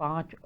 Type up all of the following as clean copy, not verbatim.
5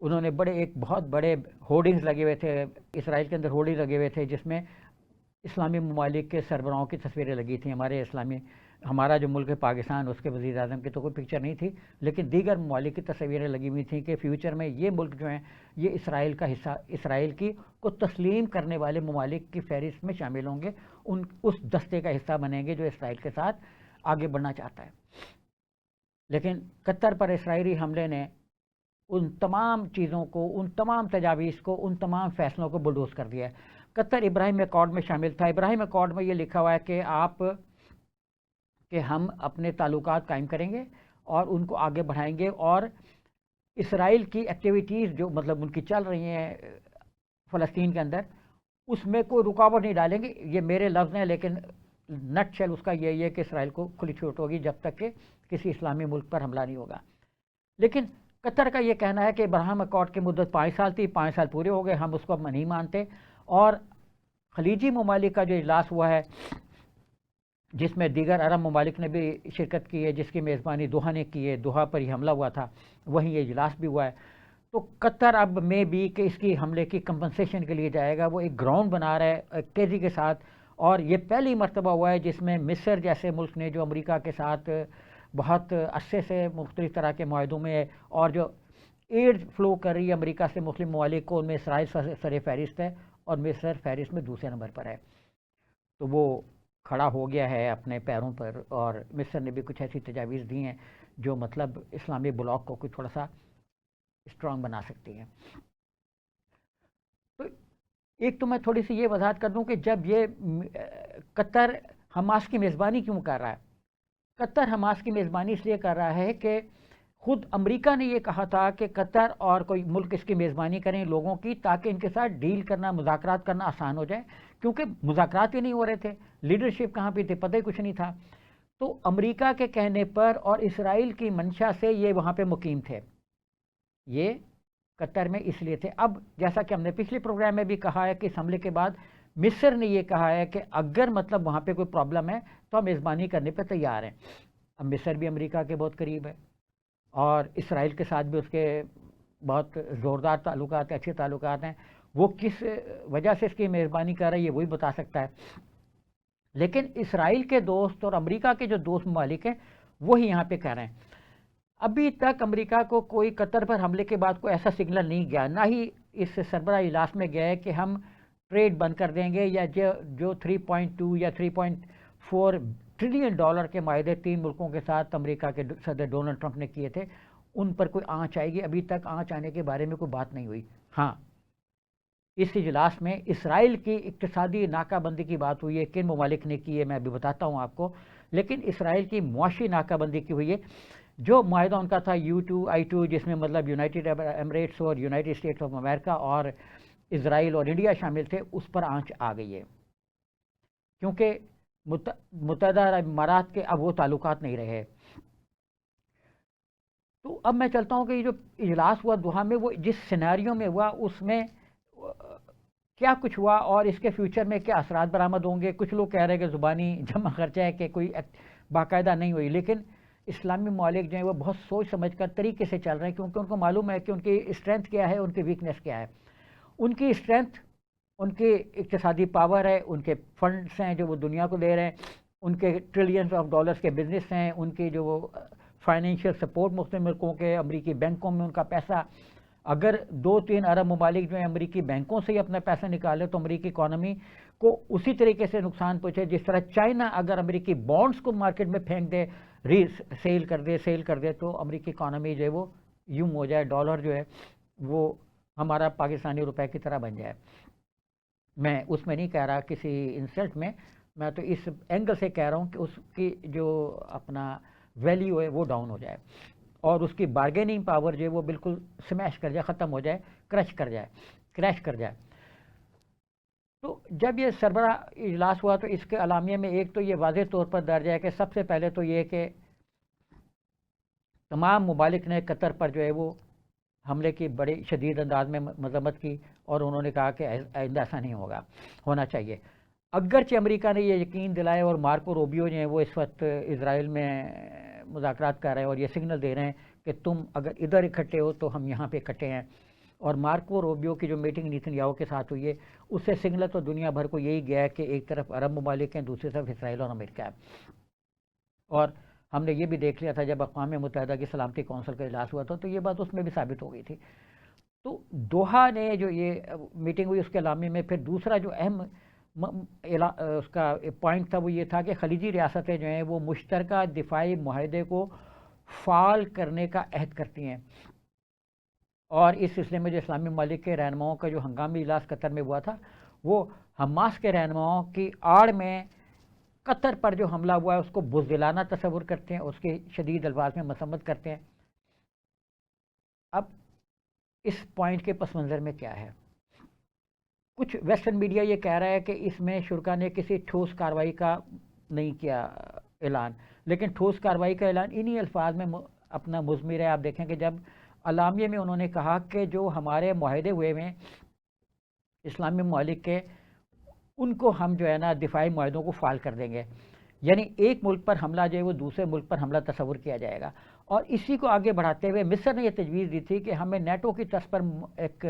انہوں نے ایک بہت بڑے ہورڈنگز لگے ہوئے تھے، اسرائیل کے اندر ہورڈنگ لگے ہوئے تھے جس میں اسلامی ممالک کے سربراہوں کی تصویریں لگی تھیں. ہمارا جو ملک ہے پاکستان، اس کے وزیر اعظم کی تو کوئی پکچر نہیں تھی، لیکن دیگر ممالک کی تصویریں لگی ہوئی تھیں کہ فیوچر میں یہ ملک جو ہیں یہ اسرائیل کا حصہ، اسرائیل کو تسلیم کرنے والے ممالک کی فہرست میں شامل ہوں گے، اس دستے کا حصہ بنیں گے جو اسرائیل کے ساتھ آگے بڑھنا چاہتا ہے. لیکن قطر پر اسرائیلی حملے نے ان تمام چیزوں کو، ان تمام تجاویز کو، ان تمام فیصلوں کو بلڈوز کر دیا ہے. قطر ابراہیم اکارڈ میں شامل تھا. ابراہیم اکارڈ میں یہ لکھا ہوا ہے کہ ہم اپنے تعلقات قائم کریں گے اور ان کو آگے بڑھائیں گے، اور اسرائیل کی ایکٹیویٹیز جو مطلب ان کی چل رہی ہیں فلسطین کے اندر، اس میں کوئی رکاوٹ نہیں ڈالیں گے. یہ میرے لفظ ہیں، لیکن نٹ شیل اس کا یہی ہے کہ اسرائیل کو کھلی چھوٹ ہوگی جب تک کہ کسی اسلامی ملک پر حملہ نہیں ہوگا. لیکن قطر کا یہ کہنا ہے کہ ابراہیم اکارڈ کی مدت 5 سال تھی، 5 سال پورے ہو گئے، ہم اس کو اب نہیں مانتے. اور خلیجی ممالک کا جو اجلاس ہوا ہے جس میں دیگر عرب ممالک نے بھی شرکت کی ہے، جس کی میزبانی دوحہ نے کی ہے، دوحہ پر ہی حملہ ہوا تھا، وہیں یہ اجلاس بھی ہوا ہے. تو قطر اب میں بھی کہ اس کی حملے کی کمپنسیشن کے لیے جائے گا، وہ ایک گراؤنڈ بنا رہا ہے تیزی کے ساتھ. اور یہ پہلی مرتبہ ہوا ہے جس میں مصر جیسے ملک نے، جو امریکہ کے ساتھ بہت عرصے سے مختلف طرح کے معاہدوں میں ہے اور جو ایڈ فلو کر رہی ہے امریکہ سے مختلف ممالک کو، ان میں اسرائیل سر فہرست ہے اور مصر فہرست میں دوسرے نمبر پر ہے. تو وہ کھڑا ہو گیا ہے اپنے پیروں پر، اور مصر نے بھی کچھ ایسی تجاویز دی ہیں جو مطلب اسلامی بلاک کو کوئی تھوڑا سا اسٹرانگ بنا سکتی ہیں. تو ایک تو میں تھوڑی سی یہ وضاحت کر دوں کہ جب یہ قطر حماس کی میزبانی کیوں کر رہا ہے. قطر حماس کی میزبانی اس لیے کر رہا ہے کہ خود امریکہ نے یہ کہا تھا کہ قطر اور کوئی ملک اس کی میزبانی کریں لوگوں کی، تاکہ ان کے ساتھ ڈیل کرنا، مذاکرات کرنا آسان ہو جائے، کیونکہ مذاکرات ہی نہیں ہو رہے تھے، لیڈرشپ کہاں پہ تھی، پتہ ہی کچھ نہیں تھا. تو امریکہ کے کہنے پر اور اسرائیل کی منشا سے یہ وہاں پہ مقیم تھے، یہ قطر میں اس لیے تھے. اب جیسا کہ ہم نے پچھلے پروگرام میں بھی کہا ہے کہ اس حملے کے بعد مصر نے یہ کہا ہے کہ اگر مطلب وہاں پہ کوئی پرابلم ہے تو ہم میزبانی کرنے پہ تیار ہیں. اب مصر بھی امریکہ کے بہت قریب ہے اور اسرائیل کے ساتھ بھی اس کے بہت زوردار تعلقات ہیں، اچھے تعلقات ہیں. وہ کس وجہ سے اس کی میزبانی کر رہا ہے یہ وہی بتا سکتا ہے. لیکن اسرائیل کے دوست اور امریکہ کے جو دوست ممالک ہیں وہی یہاں پہ کہہ رہے ہیں. ابھی تک امریکہ کو کوئی قطر پر حملے کے بعد کوئی ایسا سگنل نہیں گیا، نہ ہی اس سربراہ اجلاس میں گیا ہے کہ ہم ٹریڈ بند کر دیں گے، یا جو 3.2 یا 3.4 ٹریلین ڈالر کے معاہدے 3 ملکوں کے ساتھ امریکہ کے صدر ڈونلڈ ٹرمپ نے کیے تھے ان پر کوئی آنچ آئے گی. ابھی تک آنچ آنے کے بارے میں کوئی بات نہیں ہوئی. ہاں، اس اجلاس میں اسرائیل کی اقتصادی ناکہ بندی کی بات ہوئی ہے. کن ممالک نے کی ہے میں ابھی بتاتا ہوں آپ کو، لیکن اسرائیل کی معاشی ناکہ بندی کی ہوئی ہے. جو معاہدہ ان کا تھا U2I2، جس میں مطلب یونائٹڈ ایمریٹس اور یونائٹڈ اسٹیٹس آف امریکہ اور اسرائیل اور انڈیا شامل تھے، اس پر آنچ آ گئی ہے، کیونکہ متحدہ عرب امارات کے اب وہ تعلقات نہیں رہے. تو اب میں چلتا ہوں کہ یہ جو اجلاس ہوا دوحہ میں، وہ جس سیناریو میں ہوا اس میں کیا کچھ ہوا اور اس کے فیوچر میں کیا اثرات برآمد ہوں گے. کچھ لوگ کہہ رہے ہیں کہ زبانی جمع خرچہ ہے کہ کوئی باقاعدہ نہیں ہوئی، لیکن اسلامی ممالک جو ہیں وہ بہت سوچ سمجھ کر طریقے سے چل رہے ہیں، کیونکہ ان کو معلوم ہے کہ ان کی اسٹرینتھ کیا ہے، ان کی ویکنیس کیا ہے. ان کی اسٹرینتھ ان کی اقتصادی پاور ہے، ان کے فنڈس ہیں جو وہ دنیا کو دے رہے ہیں، ان کے ٹریلینز آف ڈالرز کے بزنس ہیں، ان کی جو وہ فائنینشیل سپورٹ مختلف ملکوں کے امریکی بینکوں میں ان کا پیسہ. اگر 2-3 عرب ممالک جو ہیں امریکی بینکوں سے ہی اپنا پیسہ نکالے تو امریکی اکانومی کو اسی طریقے سے نقصان پہنچے جس طرح چائنا اگر امریکی بانڈز کو مارکیٹ میں پھینک دے، سیل کر دے تو امریکی اکانومی جو ہے وہ یوں ہو جائے، ڈالر جو ہے وہ ہمارا پاکستانی روپے کی طرح بن جائے. میں اس میں نہیں کہہ رہا کسی انسلٹ میں تو اس اینگل سے کہہ رہا ہوں کہ اس کی جو اپنا ویلیو ہے وہ ڈاؤن ہو جائے اور اس کی بارگیننگ پاور جو ہے وہ بالکل سمیش کر جائے، ختم ہو جائے، کریش کر جائے. تو جب یہ سربراہ اجلاس ہوا تو اس کے اعلامیہ میں ایک تو یہ واضح طور پر درج ہے کہ سب سے پہلے تو یہ کہ تمام ممالک نے قطر پر جو ہے وہ حملے کی بڑی شدید انداز میں مذمت کی اور انہوں نے کہا کہ آئندہ ایسا نہیں ہونا چاہیے. اگرچہ امریکہ نے یہ یقین دلایا اور مارکو روبیو جو ہیں وہ اس وقت اسرائیل میں مذاکرات کر رہے ہیں اور یہ سگنل دے رہے ہیں کہ تم اگر ادھر اکٹھے ہو تو ہم یہاں پہ اکٹھے ہیں. اور مارکو روبیو کی جو میٹنگ نیتن یاہو کے ساتھ ہوئی ہے اس سے سگنل تو دنیا بھر کو یہی گیا ہے کہ ایک طرف عرب ممالک ہیں، دوسری طرف اسرائیل اور امریکہ ہے. اور ہم نے یہ بھی دیکھ لیا تھا جب اقوام متحدہ کی سلامتی کونسل کا اجلاس ہوا تھا تو یہ بات اس میں بھی ثابت ہو گئی تھی. تو دوحہ نے جو یہ میٹنگ ہوئی اس کے اعلامیے میں پھر دوسرا جو اہم اس کا پوائنٹ تھا وہ یہ تھا کہ خلیجی ریاستیں جو ہیں وہ مشترکہ دفاعی معاہدے کو فعال کرنے کا عہد کرتی ہیں. اور اس سلسلے میں جو اسلامی ممالک کے رہنماؤں کا جو ہنگامی اجلاس قطر میں ہوا تھا وہ حماس کے رہنماؤں کی آڑ میں قطر پر جو حملہ ہوا ہے اس کو بزدلانہ تصور کرتے ہیں، اس کے شدید الفاظ میں مذمت کرتے ہیں. اب اس پوائنٹ کے پس منظر میں کیا ہے؟ کچھ ویسٹرن میڈیا یہ کہہ رہا ہے کہ اس میں شرکا نے کسی ٹھوس کارروائی کا نہیں کیا اعلان، لیکن ٹھوس کارروائی کا اعلان انہی الفاظ میں اپنا مضمر ہے. آپ دیکھیں کہ جب اعلامیے میں انہوں نے کہا کہ جو ہمارے معاہدے ہوئے ہیں اسلامی ممالک کے ان کو ہم جو ہے نا دفاعی معاہدوں کو فعال کر دیں گے، یعنی ایک ملک پر حملہ جو ہے وہ دوسرے ملک پر حملہ تصور کیا جائے گا. اور اسی کو آگے بڑھاتے ہوئے مصر نے یہ تجویز دی تھی کہ ہمیں نیٹو کی طرز پر ایک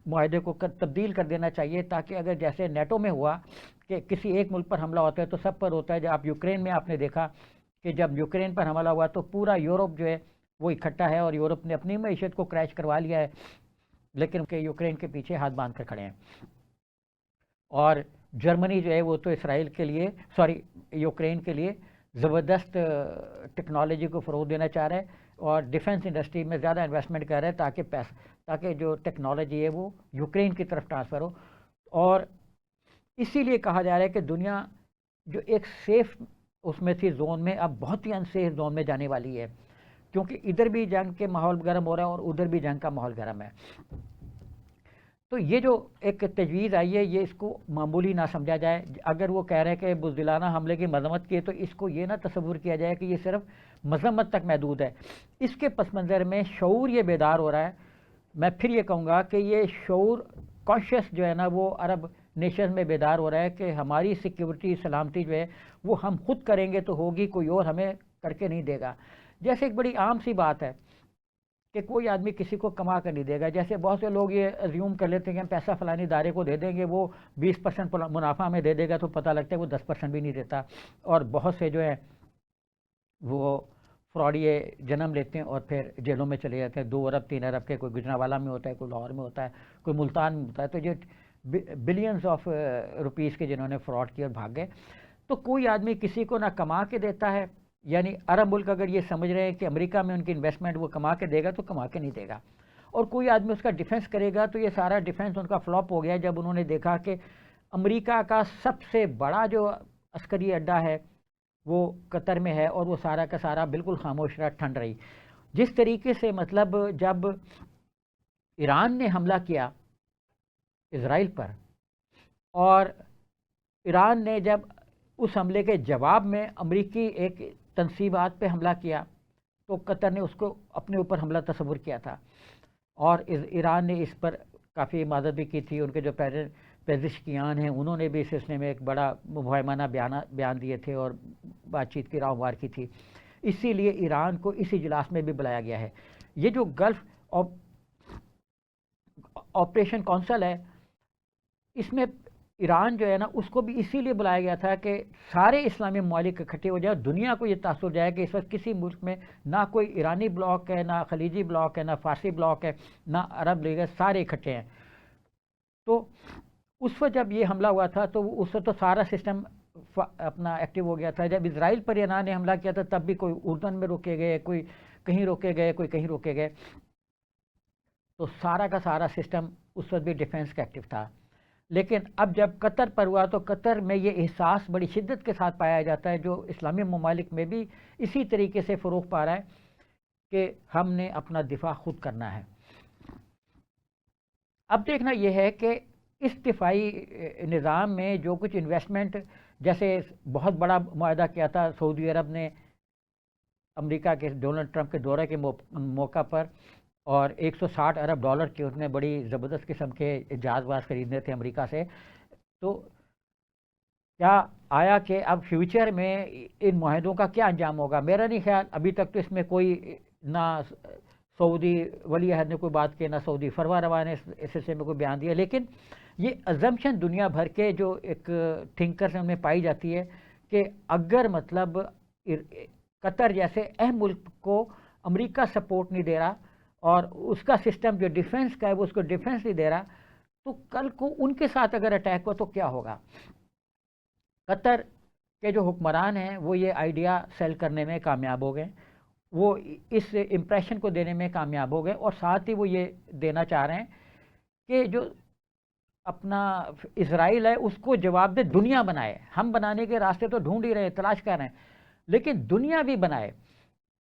معاہدے کو تبدیل کر دینا چاہیے، تاکہ اگر جیسے نیٹو میں ہوا کہ کسی ایک ملک پر حملہ ہوتا ہے تو سب پر ہوتا ہے. جب آپ یوکرین میں آپ نے دیکھا کہ جب یوکرین پر حملہ ہوا تو پورا یورپ جو ہے وہ اکٹھا ہے اور یورپ نے اپنی معیشت کو کریش کروا لیا ہے، لیکن کہ یوکرین کے پیچھے ہاتھ باندھ کر کھڑے ہیں. اور جرمنی جو ہے وہ تو اسرائیل کے لیے یوکرین کے لیے زبردست ٹیکنالوجی کو فروغ دینا چاہ رہا ہے اور ڈیفنس انڈسٹری میں زیادہ انویسٹمنٹ کر رہا ہے تاکہ جو ٹیکنالوجی ہے وہ یوکرین کی طرف ٹرانسفر ہو. اور اسی لیے کہا جا رہا ہے کہ دنیا جو ایک سیف اس میں تھی زون میں اب بہت ہی انسیف زون میں جانے والی ہے، کیونکہ ادھر بھی جنگ کے ماحول گرم ہو رہا ہے اور ادھر بھی جنگ کا ماحول گرم ہے. تو یہ جو ایک تجویز آئی ہے یہ اس کو معمولی نہ سمجھا جائے. اگر وہ کہہ رہے ہیں کہ بزدلانہ حملے کی مذمت کی ہے تو اس کو یہ نہ تصور کیا جائے کہ یہ صرف مذمت تک محدود ہے. اس کے پس منظر میں شعور یہ بیدار ہو رہا ہے. میں پھر یہ کہوں گا کہ یہ شعور کانشیس جو ہے نا وہ عرب نیشن میں بیدار ہو رہا ہے کہ ہماری سیکیورٹی سلامتی جو ہے وہ ہم خود کریں گے تو ہوگی، کوئی اور ہمیں کر کے نہیں دے گا. جیسے ایک بڑی عام سی بات ہے کہ کوئی آدمی کسی کو کما کر نہیں دے گا. جیسے بہت سے لوگ یہ ازیوم کر لیتے ہیں کہ ہم پیسہ فلانی ادارے کو دے دیں گے، وہ 20% منافع ہمیں دے دے گا، تو پتہ لگتا ہے وہ 10% بھی نہیں دیتا. اور بہت سے جو ہیں وہ فراڈیے جنم لیتے ہیں اور پھر جیلوں میں چلے جاتے ہیں. 2 ارب 3 ارب کے، کوئی گجرانوالہ میں ہوتا ہے، کوئی لاہور میں ہوتا ہے، کوئی ملتان میں ہوتا ہے. تو یہ بلینز آف روپیز کے جنہوں نے فراڈ کیا اور بھاگ گئے. تو کوئی آدمی کسی کو نہ کما کے دیتا ہے، یعنی عرب ملک اگر یہ سمجھ رہے ہیں کہ امریکہ میں ان کی انویسٹمنٹ وہ کما کے دے گا تو کما کے نہیں دے گا. اور کوئی آدمی اس کا ڈیفنس کرے گا تو یہ سارا ڈیفنس ان کا فلاپ ہو گیا جب انہوں نے دیکھا کہ امریکہ کا سب سے بڑا جو عسکری اڈہ ہے وہ قطر میں ہے اور وہ سارا کا سارا بالکل خاموش رہا، ٹھنڈ رہی. جس طریقے سے مطلب جب ایران نے حملہ کیا اسرائیل پر اور ایران نے جب اس حملے کے جواب میں امریکی ایک تنصیبات پہ حملہ کیا تو قطر نے اس کو اپنے اوپر حملہ تصور کیا تھا اور ایران نے اس پر کافی حمایت بھی کی تھی. ان کے جو پزشکیان ہیں انہوں نے بھی اس سلسلے میں ایک بڑا مبہمانہ بیان دیے تھے اور بات چیت کی راہ ہموار کی تھی. اسی لیے ایران کو اس اجلاس میں بھی بلایا گیا ہے. یہ جو گلف آپریشن کونسل ہے اس میں ایران جو ہے نا اس کو بھی اسی لیے بلایا گیا تھا کہ سارے اسلامی ممالک اکٹھے ہو جائے، دنیا کو یہ تاثر جائے کہ اس وقت کسی ملک میں نہ کوئی ایرانی بلاک ہے، نہ خلیجی بلاک ہے، نہ فارسی بلاک ہے، نہ عرب لیگ ہے، سارے اکٹھے ہیں. تو اس وقت جب یہ حملہ ہوا تھا تو اس وقت تو سارا سسٹم اپنا ایکٹیو ہو گیا تھا. جب اسرائیل پر ایران نے حملہ کیا تھا تب بھی کوئی اردن میں روکے گئے، کوئی کہیں روکے گئے، کوئی کہیں روکے گئے. تو سارا کا سارا سسٹم اس وقت بھی ڈیفنس کا ایکٹیو تھا. لیکن اب جب قطر پر ہوا تو قطر میں یہ احساس بڑی شدت کے ساتھ پایا جاتا ہے جو اسلامی ممالک میں بھی اسی طریقے سے فروغ پا رہا ہے کہ ہم نے اپنا دفاع خود کرنا ہے. اب دیکھنا یہ ہے کہ اس دفاعی نظام میں جو کچھ انویسٹمنٹ، جیسے بہت بڑا معاہدہ کیا تھا سعودی عرب نے امریکہ کے ڈونلڈ ٹرمپ کے دورے کے موقع پر، اور $160 ارب کے اس نے بڑی زبردست قسم کے جہاز واز خریدنے تھے امریکہ سے. تو کیا آیا کہ اب فیوچر میں ان معاہدوں کا کیا انجام ہوگا؟ میرا نہیں خیال، ابھی تک تو اس میں کوئی نہ سعودی ولی عہد نے کوئی بات کی، نہ سعودی فرما روا نے اس سلسلے میں کوئی بیان دیا، لیکن یہ ازمپشن دنیا بھر کے جو ایک تھنکرز میں پائی جاتی ہے کہ اگر مطلب قطر جیسے اہم ملک کو امریکہ سپورٹ نہیں دے رہا اور اس کا سسٹم جو ڈیفنس کا ہے وہ اس کو ڈیفنس نہیں دے رہا، تو کل کو ان کے ساتھ اگر اٹیک ہوا تو کیا ہوگا؟ قطر کے جو حکمران ہیں وہ یہ آئیڈیا سیل کرنے میں کامیاب ہو گئے، وہ اس امپریشن کو دینے میں کامیاب ہو گئے، اور ساتھ ہی وہ یہ دینا چاہ رہے ہیں کہ جو اپنا اسرائیل ہے اس کو جواب دے دنیا بنائے، ہم بنانے کے راستے تو ڈھونڈ ہی رہے ہیں، تلاش کر رہے ہیں، لیکن دنیا بھی بنائے۔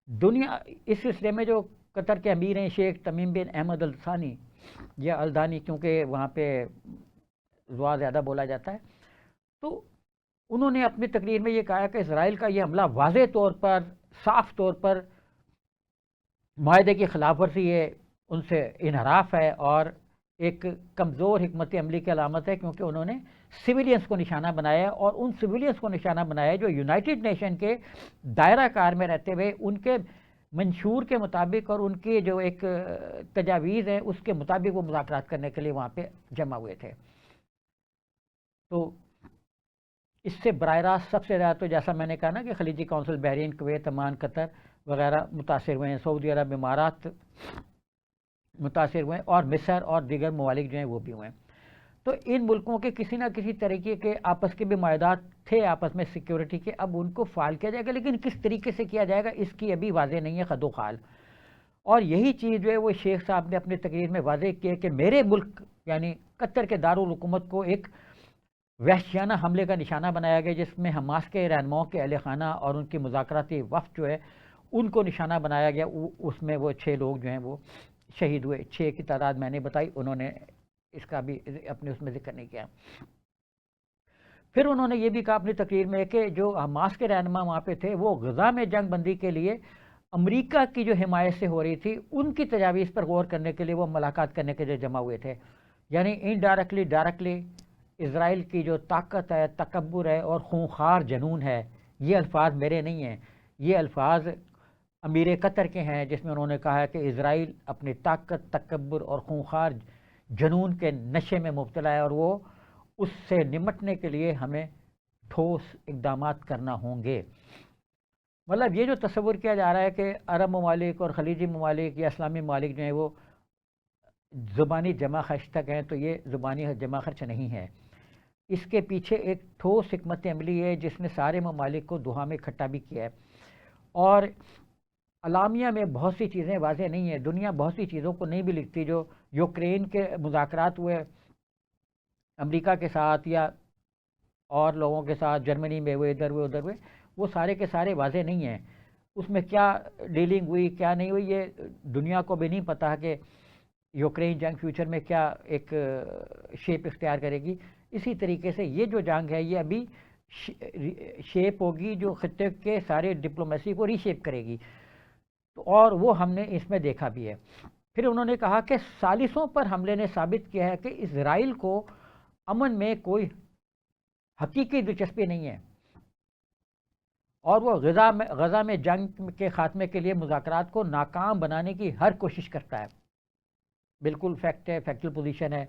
دنیا اس سلسلے میں جو قطر کے امیر ہیں شیخ تمیم بن احمد الثانی یا الدانی، کیونکہ وہاں پہ زوا زیادہ بولا جاتا ہے، تو انہوں نے اپنی تقریر میں یہ کہا کہ اسرائیل کا یہ حملہ واضح طور پر، صاف طور پر معاہدے کی خلاف ورزی ہے، ان سے انحراف ہے اور ایک کمزور حکمت عملی کی علامت ہے، کیونکہ انہوں نے سویلینز کو نشانہ بنایا، اور ان سویلینز کو نشانہ بنایا جو یونائٹڈ نیشن کے دائرہ کار میں رہتے ہوئے ان کے منشور کے مطابق اور ان کی جو ایک تجاویز ہے اس کے مطابق وہ مذاکرات کرنے کے لیے وہاں پہ جمع ہوئے تھے۔ تو اس سے براہ راست سب سے زیادہ تو جیسا میں نے کہا نا کہ خلیجی کونسل، بحرین، کویت، عمان، قطر وغیرہ متاثر ہوئے ہیں، سعودی عرب، امارات متاثر ہوئے ہیں، اور مصر اور دیگر ممالک جو ہیں وہ بھی ہوئے ہیں۔ تو ان ملکوں کے کسی نہ کسی طریقے کے آپس کے بھی معاہدات تھے آپس میں سیکیورٹی کے، اب ان کو فعال کیا جائے گا، لیکن کس طریقے سے کیا جائے گا اس کی ابھی واضح نہیں ہے خد و خال۔ اور یہی چیز جو ہے وہ شیخ صاحب نے اپنی تقریر میں واضح کی ہے کہ میرے ملک یعنی قطر کے دارالحکومت کو ایک وحشیانہ حملے کا نشانہ بنایا گیا، جس میں حماس کے رہنماؤں کے اہل خانہ اور ان کی مذاکراتی وفد جو ہے ان کو نشانہ بنایا گیا، اس میں وہ 6 لوگ جو ہیں وہ شہید ہوئے، 6 کی تعداد میں نے بتائی، انہوں نے اس کا بھی اپنے اس میں ذکر نہیں کیا۔ پھر انہوں نے یہ بھی کہا اپنی تقریر میں کہ جو حماس کے رہنما وہاں پہ تھے وہ غزہ میں جنگ بندی کے لیے امریکہ کی جو حمایت سے ہو رہی تھی ان کی تجاویز پر غور کرنے کے لیے وہ ملاقات کرنے کے لیے جمع ہوئے تھے، یعنی انڈائریکٹلی ڈائریکٹلی اسرائیل کی جو طاقت ہے، تکبر ہے اور خونخوار جنون ہے، یہ الفاظ میرے نہیں ہیں، یہ الفاظ امیر قطر کے ہیں، جس میں انہوں نے کہا ہے کہ اسرائیل اپنی طاقت، تکبر اور خونخوار جنون کے نشے میں مبتلا ہے، اور وہ اس سے نمٹنے کے لیے ہمیں ٹھوس اقدامات کرنا ہوں گے۔ مطلب یہ جو تصور کیا جا رہا ہے کہ عرب ممالک اور خلیجی ممالک یا اسلامی ممالک جو ہیں وہ زبانی جمع خرچ تک ہیں، تو یہ زبانی جمع خرچ نہیں ہے، اس کے پیچھے ایک ٹھوس حکمت عملی ہے جس نے سارے ممالک کو دوحہ میں اکٹھا بھی کیا ہے، اور اعلامیہ میں بہت سی چیزیں واضح نہیں ہیں، دنیا بہت سی چیزوں کو نہیں بھی لکھتی، جو یوکرین کے مذاکرات ہوئے امریکہ کے ساتھ یا اور لوگوں کے ساتھ، جرمنی میں ہوئے، ادھر ہوئے ادھر ہوئے، وہ سارے کے سارے واضح نہیں ہیں، اس میں کیا ڈیلنگ ہوئی کیا نہیں ہوئی یہ دنیا کو بھی نہیں پتہ کہ یوکرین جنگ فیوچر میں کیا ایک شیپ اختیار کرے گی۔ اسی طریقے سے یہ جو جنگ ہے یہ ابھی شیپ ہوگی جو خطے کے سارے ڈپلومیسی کو ری شیپ کرے گی، اور وہ ہم نے اس میں دیکھا بھی ہے۔ پھر انہوں نے کہا کہ ثالثوں پر حملے نے ثابت کیا ہے کہ اسرائیل کو امن میں کوئی حقیقی دلچسپی نہیں ہے، اور وہ غزہ میں جنگ کے خاتمے کے لیے مذاکرات کو ناکام بنانے کی ہر کوشش کرتا ہے۔ بالکل فیکٹ ہے، فیکٹل پوزیشن ہے۔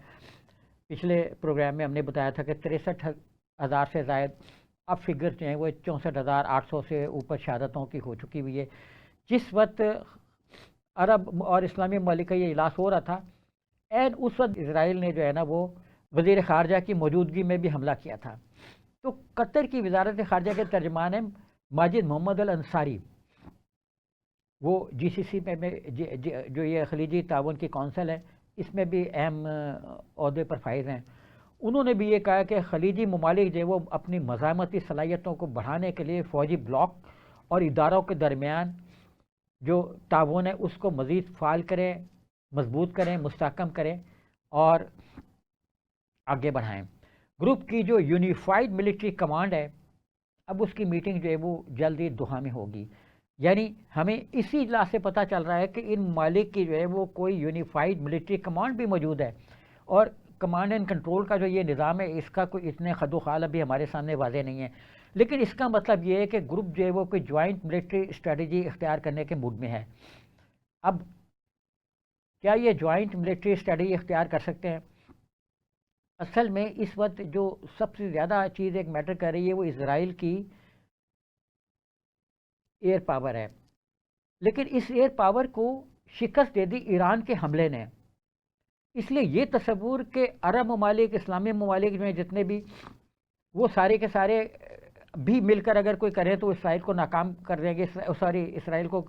پچھلے پروگرام میں ہم نے بتایا تھا کہ 63,000 سے زائد اب فگر جو ہیں وہ 64,800 سے اوپر شہادتوں کی ہو چکی ہوئی ہے۔ جس وقت عرب اور اسلامی ممالک کا یہ اجلاس ہو رہا تھا، اس وقت اسرائیل نے جو ہے نا وہ وزیر خارجہ کی موجودگی میں بھی حملہ کیا تھا۔ تو قطر کی وزارت خارجہ کے ترجمان ہیں ماجد محمد الانصاری، وہ جی سی سی میں جو یہ خلیجی تعاون کی کونسل ہے اس میں بھی اہم عہدے پر فائز ہیں، انہوں نے بھی یہ کہا کہ خلیجی ممالک جو وہ اپنی مزاحمتی صلاحیتوں کو بڑھانے کے لیے فوجی بلاک اور اداروں کے درمیان جو تعاون ہے اس کو مزید فعال کریں، مضبوط کریں، مستحکم کریں اور آگے بڑھائیں۔ گروپ کی جو یونیفائڈ ملٹری کمانڈ ہے اب اس کی میٹنگ جو ہے وہ جلدی دوحہ میں ہوگی، یعنی ہمیں اسی اجلاس سے پتہ چل رہا ہے کہ ان ممالک کی جو ہے وہ کوئی یونیفائڈ ملٹری کمانڈ بھی موجود ہے، اور کمانڈ اینڈ کنٹرول کا جو یہ نظام ہے اس کا کوئی اتنے خد و خال ابھی ہمارے سامنے واضح نہیں ہے، لیکن اس کا مطلب یہ ہے کہ گروپ جو ہے وہ کوئی جوائنٹ ملٹری اسٹریٹجی اختیار کرنے کے موڈ میں ہے۔ اب کیا یہ جوائنٹ ملٹری اسٹریٹجی اختیار کر سکتے ہیں؟ اصل میں اس وقت جو سب سے زیادہ چیز ایک میٹر کر رہی ہے وہ اسرائیل کی ایئر پاور ہے، لیکن اس ایئر پاور کو شکست دے دی ایران کے حملے نے. اس لیے یہ تصور کہ عرب ممالک، اسلامی ممالک جو ہیں جتنے بھی، وہ سارے کے سارے بھی مل کر اگر کوئی کرے تو اسرائیل کو ناکام کر دیں گے، اسرائیل کو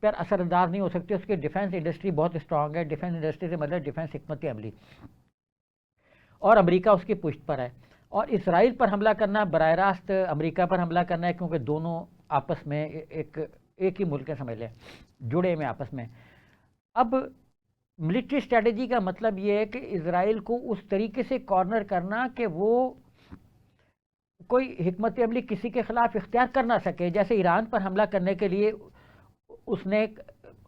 پر اثر انداز نہیں ہو سکتے. اس کی ڈیفنس انڈسٹری بہت اسٹرانگ ہے. ڈیفنس انڈسٹری سے مطلب ڈیفنس حکمت عملی، اور امریکہ اس کی پشت پر ہے. اور اسرائیل پر حملہ کرنا براہ راست امریکہ پر حملہ کرنا ہے، کیونکہ دونوں آپس میں ایک ہی ملک سمجھ لیں، جڑے میں آپس میں. اب ملٹری اسٹریٹجی کا مطلب یہ ہے کہ اسرائیل کو اس طریقے سے کارنر کرنا کہ وہ کوئی حکمت عملی کسی کے خلاف اختیار کر نہ سکے. جیسے ایران پر حملہ کرنے کے لیے اس نے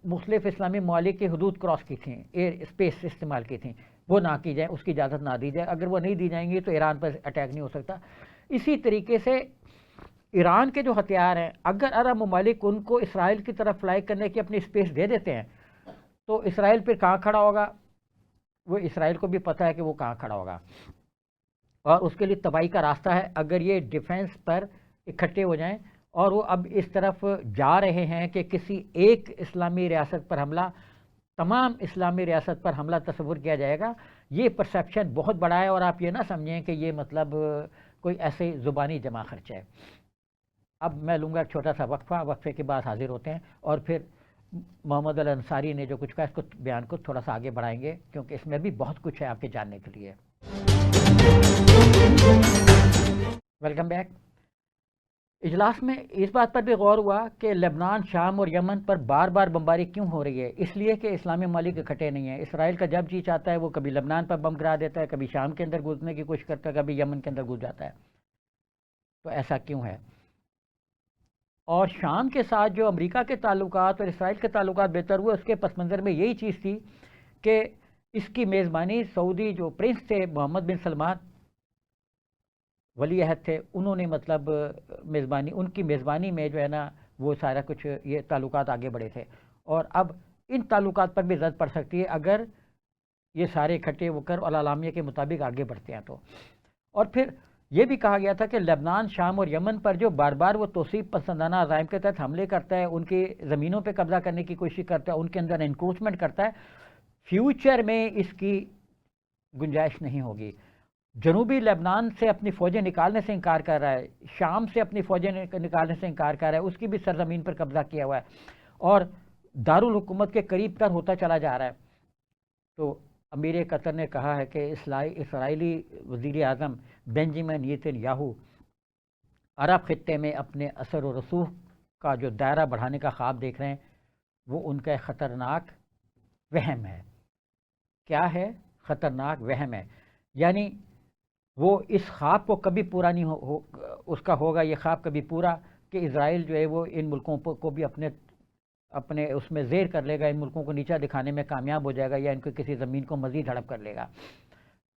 مختلف اسلامی ممالک کی حدود کراس کی تھیں، ایئر اسپیس استعمال کی تھیں، وہ نہ کی جائے، اس کی اجازت نہ دی جائے. اگر وہ نہیں دی جائیں گی تو ایران پر اٹیک نہیں ہو سکتا. اسی طریقے سے ایران کے جو ہتھیار ہیں، اگر عرب ممالک ان کو اسرائیل کی طرف فلائی کرنے کی اپنی اسپیس دے دیتے ہیں تو اسرائیل پھر کہاں کھڑا ہوگا؟ وہ اسرائیل کو بھی پتہ ہے کہ وہ کہاں کھڑا ہوگا، اور اس کے لیے تباہی کا راستہ ہے. اگر یہ ڈیفنس پر اکٹھے ہو جائیں، اور وہ اب اس طرف جا رہے ہیں کہ کسی ایک اسلامی ریاست پر حملہ، تمام اسلامی ریاست پر حملہ تصور کیا جائے گا. یہ پرسیپشن بہت بڑا ہے، اور آپ یہ نہ سمجھیں کہ یہ مطلب کوئی ایسے زبانی جمع خرچہ ہے. اب میں لوں گا ایک چھوٹا سا وقفہ، وقفے کے بعد حاضر ہوتے ہیں، اور پھر محمد الانصاری نے جو کچھ کہا اس کو بیان کو تھوڑا سا آگے بڑھائیں گے، کیونکہ اس میں بھی بہت کچھ ہے آپ کے جاننے کے لیے. Welcome back. اجلاس میں اس بات پر بھی غور ہوا کہ لبنان، شام اور یمن پر بار بار بمباری کیوں ہو رہی ہے؟ اس لیے کہ اسلامی ممالک اکٹھے نہیں ہیں. اسرائیل کا جب جی چاہتا ہے وہ کبھی لبنان پر بم گرا دیتا ہے، کبھی شام کے اندر گھسنے کی کوشش کرتا ہے، کبھی یمن کے اندر گھس جاتا ہے. تو ایسا کیوں ہے؟ اور شام کے ساتھ جو امریکہ کے تعلقات اور اسرائیل کے تعلقات بہتر ہوئے، اس کے پس منظر میں یہی چیز تھی کہ اس کی میزبانی سعودی جو پرنس تھے محمد بن سلمان، ولی عہد تھے، انہوں نے مطلب میزبانی، ان کی میزبانی میں جو ہے نا وہ سارا کچھ یہ تعلقات آگے بڑھے تھے. اور اب ان تعلقات پر بھی زد پڑ سکتی ہے اگر یہ سارے اکٹھے ہو کر الاعلامیہ کے مطابق آگے بڑھتے ہیں تو. اور پھر یہ بھی کہا گیا تھا کہ لبنان، شام اور یمن پر جو بار بار وہ توسیع پسندانہ عزائم کے تحت حملے کرتا ہے، ان کی زمینوں پہ قبضہ کرنے کی کوشش کرتا ہے، ان کے اندر انکروچمنٹ کرتا ہے، فیوچر میں اس کی گنجائش نہیں ہوگی. جنوبی لبنان سے اپنی فوجیں نکالنے سے انکار کر رہا ہے، شام سے اپنی فوجیں نکالنے سے انکار کر رہا ہے، اس کی بھی سرزمین پر قبضہ کیا ہوا ہے، اور دارالحکومت کے قریب تر ہوتا چلا جا رہا ہے. تو امیر قطر نے کہا ہے کہ اسرائیلی وزیر اعظم بنجامن نیتن یاہو عرب خطے میں اپنے اثر و رسوخ کا جو دائرہ بڑھانے کا خواب دیکھ رہے ہیں، وہ ان کا ایک خطرناک وہم ہے. کیا ہے؟ خطرناک وہم ہے. یعنی وہ اس خواب کو کبھی پورا نہیں اس کا ہوگا یہ خواب کبھی پورا کہ اسرائیل جو ہے وہ ان ملکوں کو بھی اپنے اس میں زیر کر لے گا، ان ملکوں کو نیچا دکھانے میں کامیاب ہو جائے گا، یا ان کو کسی زمین کو مزید ہڑپ کر لے گا.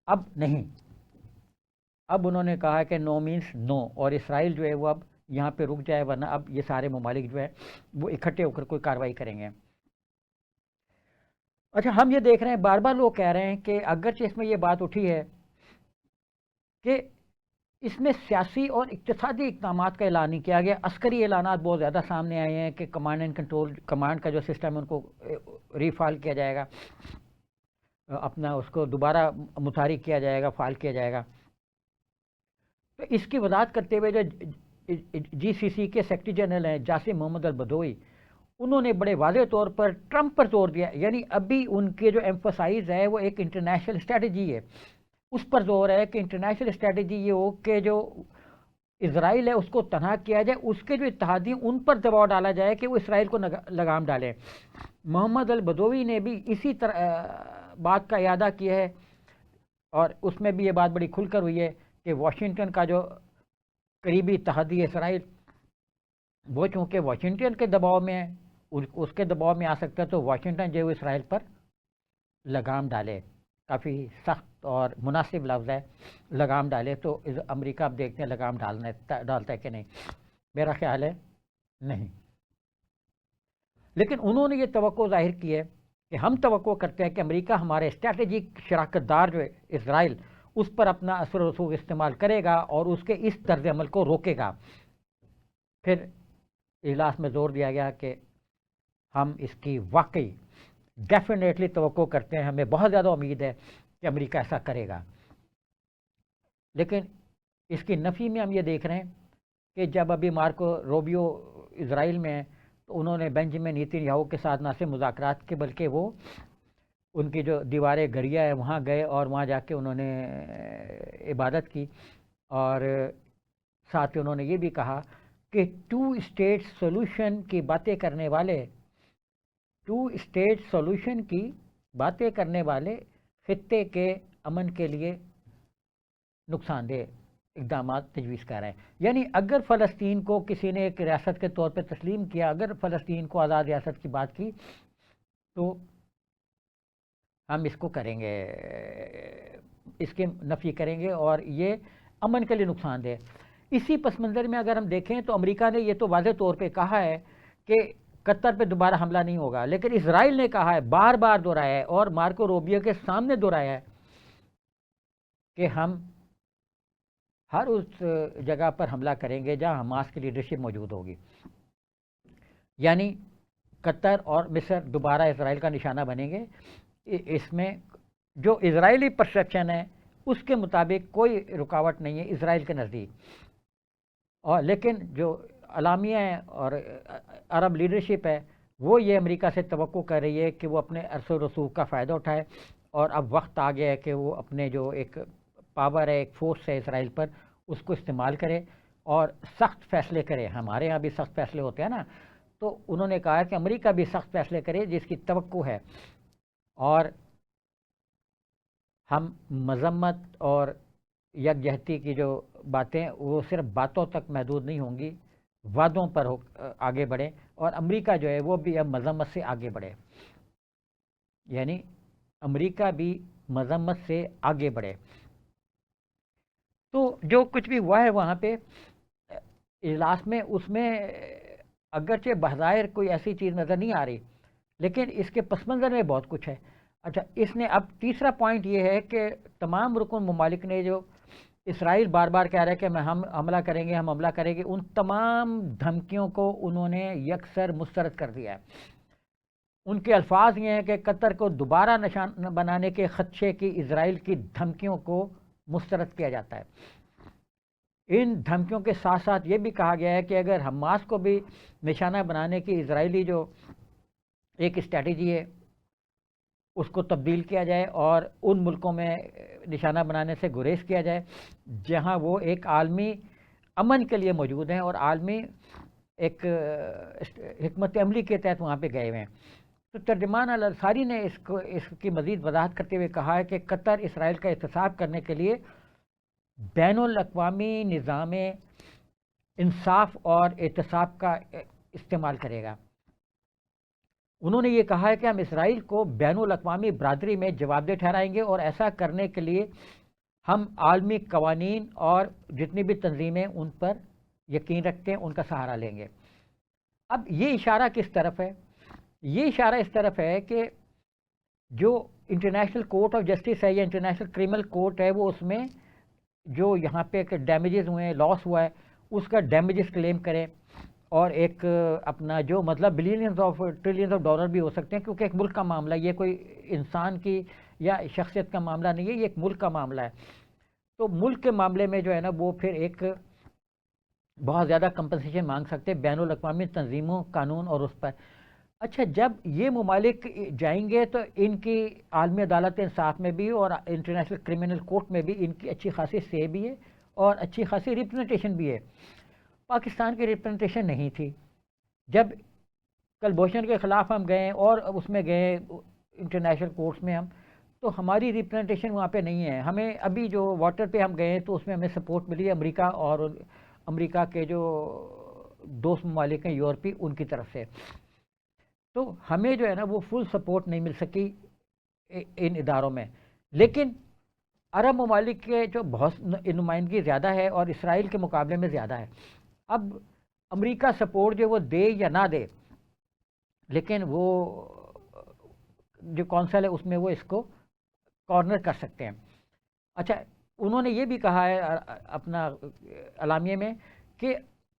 اب نہیں، اب انہوں نے کہا کہ نو مینس نو، اور اسرائیل جو ہے وہ اب یہاں پہ رک جائے، ورنہ اب یہ سارے ممالک جو ہے وہ اکٹھے ہو کر کوئی کارروائی کریں گے. اچھا، ہم یہ دیکھ رہے ہیں بار بار لوگ کہہ رہے ہیں کہ اگرچہ اس میں یہ بات اٹھی ہے کہ اس میں سیاسی اور اقتصادی اقدامات کا اعلان نہیں کیا گیا، عسکری اعلانات بہت زیادہ سامنے آئے ہیں کہ کمانڈ اینڈ کنٹرول، کمانڈ کا جو سسٹم ہے ان کو ریفال کیا جائے گا، اپنا اس کو دوبارہ متحرک کیا جائے گا، فعال کیا جائے گا. تو اس کی وضاحت کرتے ہوئے جو جی سی سی کے سیکرٹری جنرل ہیں جاسم محمد البدوئی، انہوں نے بڑے واضح طور پر ٹرمپ پر زور دیا. یعنی ابھی ان کے جو ایمفسائز ہے وہ ایک انٹرنیشنل اسٹریٹجی ہے، اس پر زور ہے کہ انٹرنیشنل اسٹریٹجی یہ ہو کہ جو اسرائیل ہے اس کو تنہا کیا جائے، اس کے جو اتحادی ان پر دباؤ ڈالا جائے کہ وہ اسرائیل کو لگام ڈالیں. محمد البدوی نے بھی اسی طرح بات کا اعادہ کیا ہے، اور اس میں بھی یہ بات بڑی کھل کر ہوئی ہے کہ واشنگٹن کا جو قریبی اتحادی اسرائیل، وہ چونکہ واشنگٹن کے دباؤ میں ہے، اس کے دباؤ میں آ سکتا ہے، تو واشنگٹن جو ہے اسرائیل پر لگام ڈالے. کافی سخت اور مناسب لفظ ہے، لگام ڈالے. تو امریکہ اب دیکھتے ہیں لگام ڈالتا ہے کہ نہیں. میرا خیال ہے نہیں. لیکن انہوں نے یہ توقع ظاہر کی ہے کہ ہم توقع کرتے ہیں کہ امریکہ ہمارے اسٹریٹجک شراکت دار جو ہے اسرائیل اس پر اپنا اثر و رسوخ استعمال کرے گا اور اس کے اس طرز عمل کو روکے گا. پھر اجلاس میں زور دیا گیا کہ ہم اس کی واقعی ڈیفینیٹلی توقع کرتے ہیں, ہمیں بہت زیادہ امید ہے کہ امریکہ ایسا کرے گا. لیکن اس کی نفی میں ہم یہ دیکھ رہے ہیں کہ جب ابھی مارکو روبیو اسرائیل میں ہیں تو انہوں نے بنجامن نیتن یاہو کے ساتھ نہ صرف مذاکرات کے بلکہ وہ ان کی جو دیوار گریا ہے وہاں گئے اور وہاں جا کے انہوں نے عبادت کی, اور ساتھ ہی انہوں نے یہ بھی کہا کہ 2 اسٹیٹ سولوشن کی باتیں کرنے والے 2 اسٹیٹ سولوشن کی باتیں کرنے والے خطے کے امن کے لیے نقصان دہ اقدامات تجویز کر رہے ہیں. یعنی اگر فلسطین کو کسی نے ایک ریاست کے طور پہ تسلیم کیا, اگر فلسطین کو آزاد ریاست کی بات کی, تو ہم اس کو کریں گے, اس کے نفی کریں گے اور یہ امن کے لیے نقصان دہ. اسی پس منظر میں اگر ہم دیکھیں تو امریکہ نے یہ تو واضح طور پہ کہا ہے کہ قطر پہ دوبارہ حملہ نہیں ہوگا, لیکن اسرائیل نے کہا ہے, بار بار دہرایا ہے اور مارکو روبیو کے سامنے دہرایا ہے کہ ہم ہر اس جگہ پر حملہ کریں گے جہاں حماس کی لیڈرشپ موجود ہوگی. یعنی قطر اور مصر دوبارہ اسرائیل کا نشانہ بنیں گے. اس میں جو اسرائیلی پرسیپشن ہے اس کے مطابق کوئی رکاوٹ نہیں ہے اسرائیل کے نزدیک, اور لیکن جو اعلامیہ ہے اور عرب لیڈرشپ ہے وہ یہ امریکہ سے توقع کر رہی ہے کہ وہ اپنے اثر و رسوخ کا فائدہ اٹھائے, اور اب وقت آ گیا ہے کہ وہ اپنے جو ایک پاور ہے, ایک فورس ہے اسرائیل پر, اس کو استعمال کرے اور سخت فیصلے کرے. ہمارے ہاں بھی سخت فیصلے ہوتے ہیں نا, تو انہوں نے کہا کہ امریکہ بھی سخت فیصلے کرے جس کی توقع ہے, اور ہم مذمت اور یکجہتی کی جو باتیں وہ صرف باتوں تک محدود نہیں ہوں گی, وعدوں پر آگے بڑھیں, اور امریکہ جو ہے وہ بھی اب مذمت سے آگے بڑھے. یعنی امریکہ بھی مذمت سے آگے بڑھے. تو جو کچھ بھی ہوا ہے وہاں پہ اجلاس میں, اس میں اگرچہ بظاہر کوئی ایسی چیز نظر نہیں آ رہی, لیکن اس کے پس منظر میں بہت کچھ ہے. اچھا, اس نے اب تیسرا پوائنٹ یہ ہے کہ تمام رکن ممالک نے جو اسرائیل بار بار کہہ رہا ہے کہ ہم حملہ کریں گے, ہم حملہ کریں گے, ان تمام دھمکیوں کو انہوں نے یکسر مسترد کر دیا ہے. ان کے الفاظ یہ ہیں کہ قطر کو دوبارہ نشانہ بنانے کے خدشے کی اسرائیل کی دھمکیوں کو مسترد کیا جاتا ہے. ان دھمکیوں کے ساتھ ساتھ یہ بھی کہا گیا ہے کہ اگر حماس کو بھی نشانہ بنانے کی اسرائیلی جو ایک اسٹریٹجی ہے اس کو تبدیل کیا جائے اور ان ملکوں میں نشانہ بنانے سے گریز کیا جائے جہاں وہ ایک عالمی امن کے لیے موجود ہیں اور عالمی ایک حکمت عملی کے تحت وہاں پہ گئے ہوئے ہیں. تو ترجمان الانصاری نے اس کی مزید وضاحت کرتے ہوئے کہا ہے کہ قطر اسرائیل کا احتساب کرنے کے لیے بین الاقوامی نظام انصاف اور احتساب کا استعمال کرے گا. انہوں نے یہ کہا ہے کہ ہم اسرائیل کو بین الاقوامی برادری میں جواب دہ ٹھہرائیں گے, اور ایسا کرنے کے لیے ہم عالمی قوانین اور جتنی بھی تنظیمیں ان پر یقین رکھتے ہیں ان کا سہارا لیں گے. اب یہ اشارہ کس طرف ہے؟ یہ اشارہ اس طرف ہے کہ جو انٹرنیشنل کورٹ آف جسٹس ہے یا انٹرنیشنل کرمنل کورٹ ہے, وہ اس میں جو یہاں پہ ڈیمیجز ہوئے ہیں, لاس ہوا ہے, اس کا ڈیمیجز کلیم کرے, اور ایک اپنا جو مطلب billions of trillions of dollar بھی ہو سکتے ہیں, کیونکہ ایک ملک کا معاملہ, یہ کوئی انسان کی یا شخصیت کا معاملہ نہیں ہے, یہ ایک ملک کا معاملہ ہے. تو ملک کے معاملے میں جو ہے نا وہ پھر ایک بہت زیادہ کمپنسیشن مانگ سکتے ہیں بین الاقوامی تنظیموں, قانون اور اس پر. اچھا, جب یہ ممالک جائیں گے تو ان کی عالمی عدالت انصاف میں بھی اور انٹرنیشنل کرمنل کورٹ میں بھی ان کی اچھی خاصی سے بھی ہے اور اچھی خاصی ریپرزنٹیشن بھی ہے. پاکستان کی ریپرزنٹیشن نہیں تھی. جب کلبھوشن کے خلاف ہم گئے اور اس میں گئے انٹرنیشنل کورٹس میں ہم, تو ہماری ریپرزنٹیشن وہاں پہ نہیں ہے. ہمیں ابھی جو واٹر پہ ہم گئے تو اس میں ہمیں سپورٹ ملی ہے امریکہ اور امریکہ کے جو دوست ممالک ہیں یورپی, ان کی طرف سے. تو ہمیں جو ہے نا وہ فل سپورٹ نہیں مل سکی ان اداروں میں. لیکن عرب ممالک کے جو بہت نمائندگی زیادہ ہے اور اسرائیل کے مقابلے میں زیادہ ہے. اب امریکہ سپورٹ جو وہ دے یا نہ دے, لیکن وہ جو کونسل ہے اس میں وہ اس کو کارنر کر سکتے ہیں۔ اچھا، انہوں نے یہ بھی کہا ہے اپنا اعلامیے میں کہ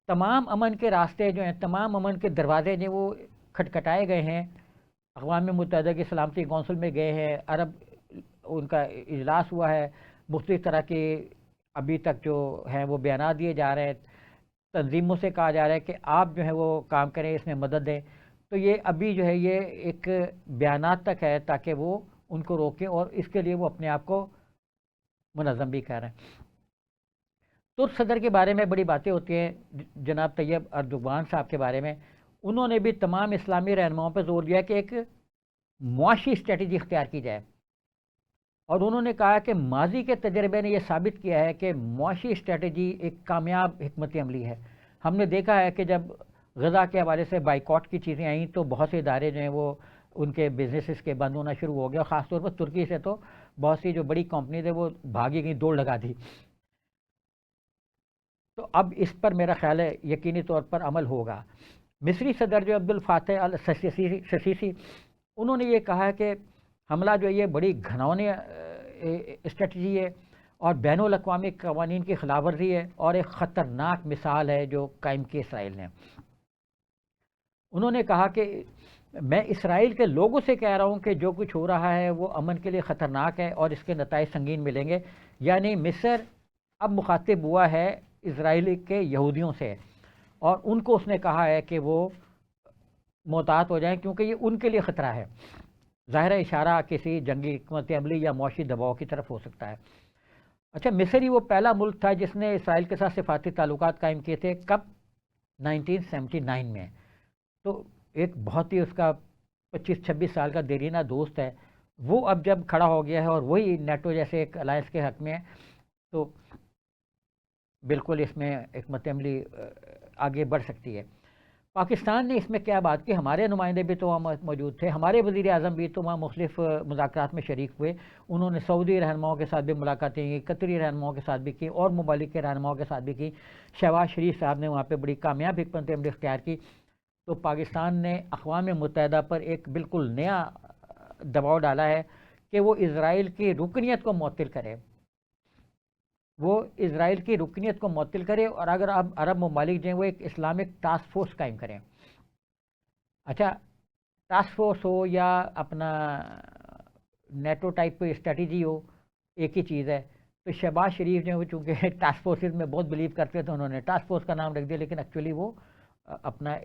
تمام امن کے راستے جو ہیں، تمام امن کے دروازے جو وہ کھٹکھٹائے گئے ہیں، اقوام متحدہ کی سلامتی کونسل میں گئے ہیں، عرب ان کا اجلاس ہوا ہے، مختلف طرح کے ابھی تک جو ہیں وہ بیانات دیے جا رہے ہیں، تنظیموں سے کہا جا رہا ہے کہ آپ جو ہے وہ کام کریں، اس میں مدد دیں۔ تو یہ ابھی جو ہے یہ ایک بیانات تک ہے تاکہ وہ ان کو روکیں، اور اس کے لیے وہ اپنے آپ کو منظم بھی کر رہے ہیں۔ ترک صدر کے بارے میں بڑی باتیں ہوتی ہیں، جناب طیب اردوغان صاحب کے بارے میں۔ انہوں نے بھی تمام اسلامی رہنماؤں پہ زور دیا کہ ایک معاشی اسٹریٹجی اختیار کی جائے، اور انہوں نے کہا کہ ماضی کے تجربے نے یہ ثابت کیا ہے کہ معاشی اسٹریٹجی ایک کامیاب حکمت عملی ہے۔ ہم نے دیکھا ہے کہ جب غزہ کے حوالے سے بائیکاٹ کی چیزیں آئیں تو بہت سے ادارے جو ہیں وہ ان کے بزنسز کے بند ہونا شروع ہو گیا، اور خاص طور پر ترکی سے تو بہت سی جو بڑی کمپنیز ہیں وہ بھاگی گئیں، دوڑ لگا دی۔ تو اب اس پر میرا خیال ہے یقینی طور پر عمل ہوگا۔ مصری صدر جو عبد الفاتح السیسی، انہوں نے یہ کہا کہ حملہ جو یہ بڑی گھناؤنی اسٹریٹجی ہے اور بین الاقوامی قوانین کی خلاف ورزی ہے، اور ایک خطرناک مثال ہے جو قائم کی اسرائیل نے۔ انہوں نے کہا کہ میں اسرائیل کے لوگوں سے کہہ رہا ہوں کہ جو کچھ ہو رہا ہے وہ امن کے لیے خطرناک ہے اور اس کے نتائج سنگین ملیں گے۔ یعنی مصر اب مخاطب ہوا ہے اسرائیل کے یہودیوں سے، اور ان کو اس نے کہا ہے کہ وہ محتاط ہو جائیں کیونکہ یہ ان کے لیے خطرہ ہے۔ ظاہر اشارہ کسی جنگی حکمت عملی یا معاشی دباؤ کی طرف ہو سکتا ہے۔ اچھا، مصر ہی وہ پہلا ملک تھا جس نے اسرائیل کے ساتھ سفارتی تعلقات قائم کیے تھے، کب؟ 1979 میں۔ تو ایک بہت ہی اس کا 25-26 سال کا دیرینہ دوست ہے، وہ اب جب کھڑا ہو گیا ہے اور وہی نیٹو جیسے ایک الائنس کے حق میں ہے، تو بالکل اس میں حکمت عملی آگے بڑھ سکتی ہے۔ پاکستان نے اس میں کیا بات کی؟ ہمارے نمائندے بھی تو وہاں موجود تھے، ہمارے وزیر اعظم بھی تو وہاں مختلف مذاکرات میں شریک ہوئے، انہوں نے سعودی رہنماؤں کے ساتھ بھی ملاقاتیں کی، قطری رہنماؤں کے ساتھ بھی کی، اور ممالک کے رہنماؤں کے ساتھ بھی کی۔ شہباز شریف صاحب نے وہاں پہ بڑی کامیاب حکمت عملی اختیار کی۔ تو پاکستان نے اقوام متحدہ پر ایک بالکل نیا دباؤ ڈالا ہے کہ وہ اسرائیل کی رکنیت کو معطل کرے، وہ اسرائیل کی رکنیت کو معطل کرے، اور اگر اب عرب ممالک جو ہیں وہ ایک اسلامک ٹاسک فورس قائم کریں۔ اچھا، ٹاسک فورس ہو یا اپنا نیٹو ٹائپ کوئی اسٹریٹجی ہو، ایک ہی چیز ہے۔ تو شہباز شریف جو ہے وہ چونکہ ٹاسک فورسز میں بہت بلیو کرتے تھے، انہوں نے ٹاسک فورس کا نام رکھ دیا، لیکن ایکچولی وہ اپنا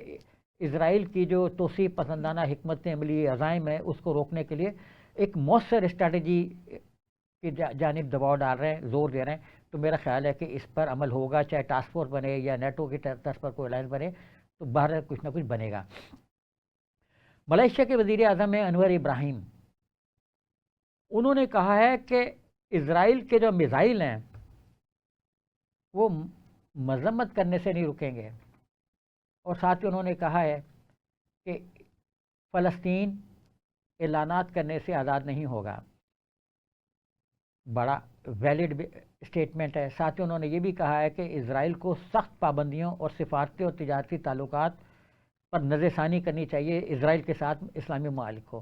اسرائیل کی جو توسیع پسندانہ حکمت عملی عزائم ہے اس کو روکنے کے لیے ایک مؤثر اسٹریٹجی کی جانب دباؤ ڈال رہے ہیں، زور دے رہے ہیں۔ تو میرا خیال ہے کہ اس پر عمل ہوگا، چاہے ٹاسک فورس بنے یا نیٹو کی طرف پر کوئی الائنس بنے، تو باہر کچھ نہ کچھ بنے گا۔ ملائیشیا کے وزیر اعظم ہیں انور ابراہیم، انہوں نے کہا ہے کہ اسرائیل کے جو میزائل ہیں وہ مذمت کرنے سے نہیں رکیں گے، اور ساتھ ہی انہوں نے کہا ہے کہ فلسطین اعلانات کرنے سے آزاد نہیں ہوگا۔ بڑا ویلڈ اسٹیٹمنٹ ہے۔ ساتھ ہی انہوں نے یہ بھی کہا ہے کہ اسرائیل کو سخت پابندیوں اور سفارتی اور تجارتی تعلقات پر نظر ثانی کرنی چاہیے اسرائیل کے ساتھ اسلامی ممالک کو۔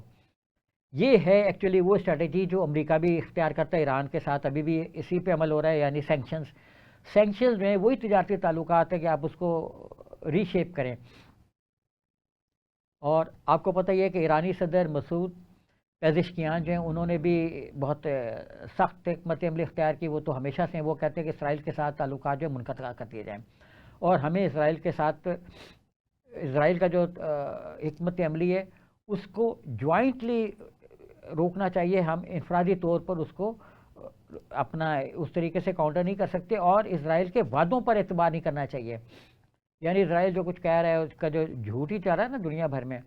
یہ ہے ایکچولی وہ اسٹریٹجی جو امریکہ بھی اختیار کرتا ہے ایران کے ساتھ، ابھی بھی اسی پہ عمل ہو رہا ہے، یعنی سینکشنز میں وہی تجارتی تعلقات ہے کہ آپ اس کو ری شیپ کریں۔ اور آپ کو پتہ یہ ہے کہ ایرانی صدر مسعود پیزشکیان جو ہیں انہوں نے بھی بہت سخت حکمت عملی اختیار کی، وہ تو ہمیشہ سے وہ کہتے ہیں کہ اسرائیل کے ساتھ تعلقات جو منقطع کر دیے جائیں، اور ہمیں اسرائیل کے ساتھ اسرائیل کا جو حکمت عملی ہے اس کو جوائنٹلی روکنا چاہیے۔ ہم انفرادی طور پر اس کو اپنا اس طریقے سے کاؤنٹر نہیں کر سکتے، اور اسرائیل کے وعدوں پر اعتبار نہیں کرنا چاہیے۔ یعنی اسرائیل جو کچھ کہہ رہا ہے اس کا جو جھوٹ ہی چل رہا ہے نا دنیا بھر میں۔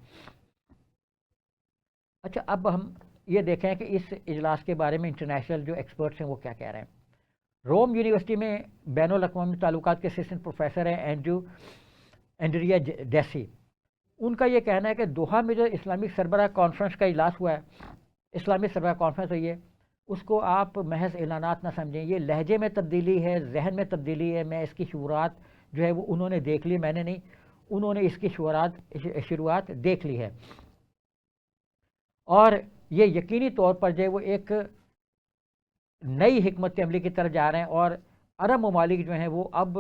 اچھا، اب ہم یہ دیکھیں کہ اس اجلاس کے بارے میں انٹرنیشنل جو ایکسپرٹس ہیں وہ کیا کہہ رہے ہیں۔ روم یونیورسٹی میں بین الاقوامی تعلقات کے اسسٹنٹ پروفیسر ہیں اینڈریا ڈیسی، ان کا یہ کہنا ہے کہ دوحہ میں جو اسلامک سربراہ کانفرنس کا اجلاس ہوا ہے، اسلامی سربراہ کانفرنس ہوئی ہے، اس کو آپ محض اعلانات نہ سمجھیں، یہ لہجے میں تبدیلی ہے، ذہن میں تبدیلی ہے۔ میں اس کی شعورات جو ہے وہ انہوں نے دیکھ لی، میں نے نہیں۔ انہوں نے اس کی شروعات دیکھ لی ہے، اور یہ یقینی طور پر جو ہے وہ ایک نئی حکمت عملی کی طرف جا رہے ہیں، اور عرب ممالک جو ہیں وہ اب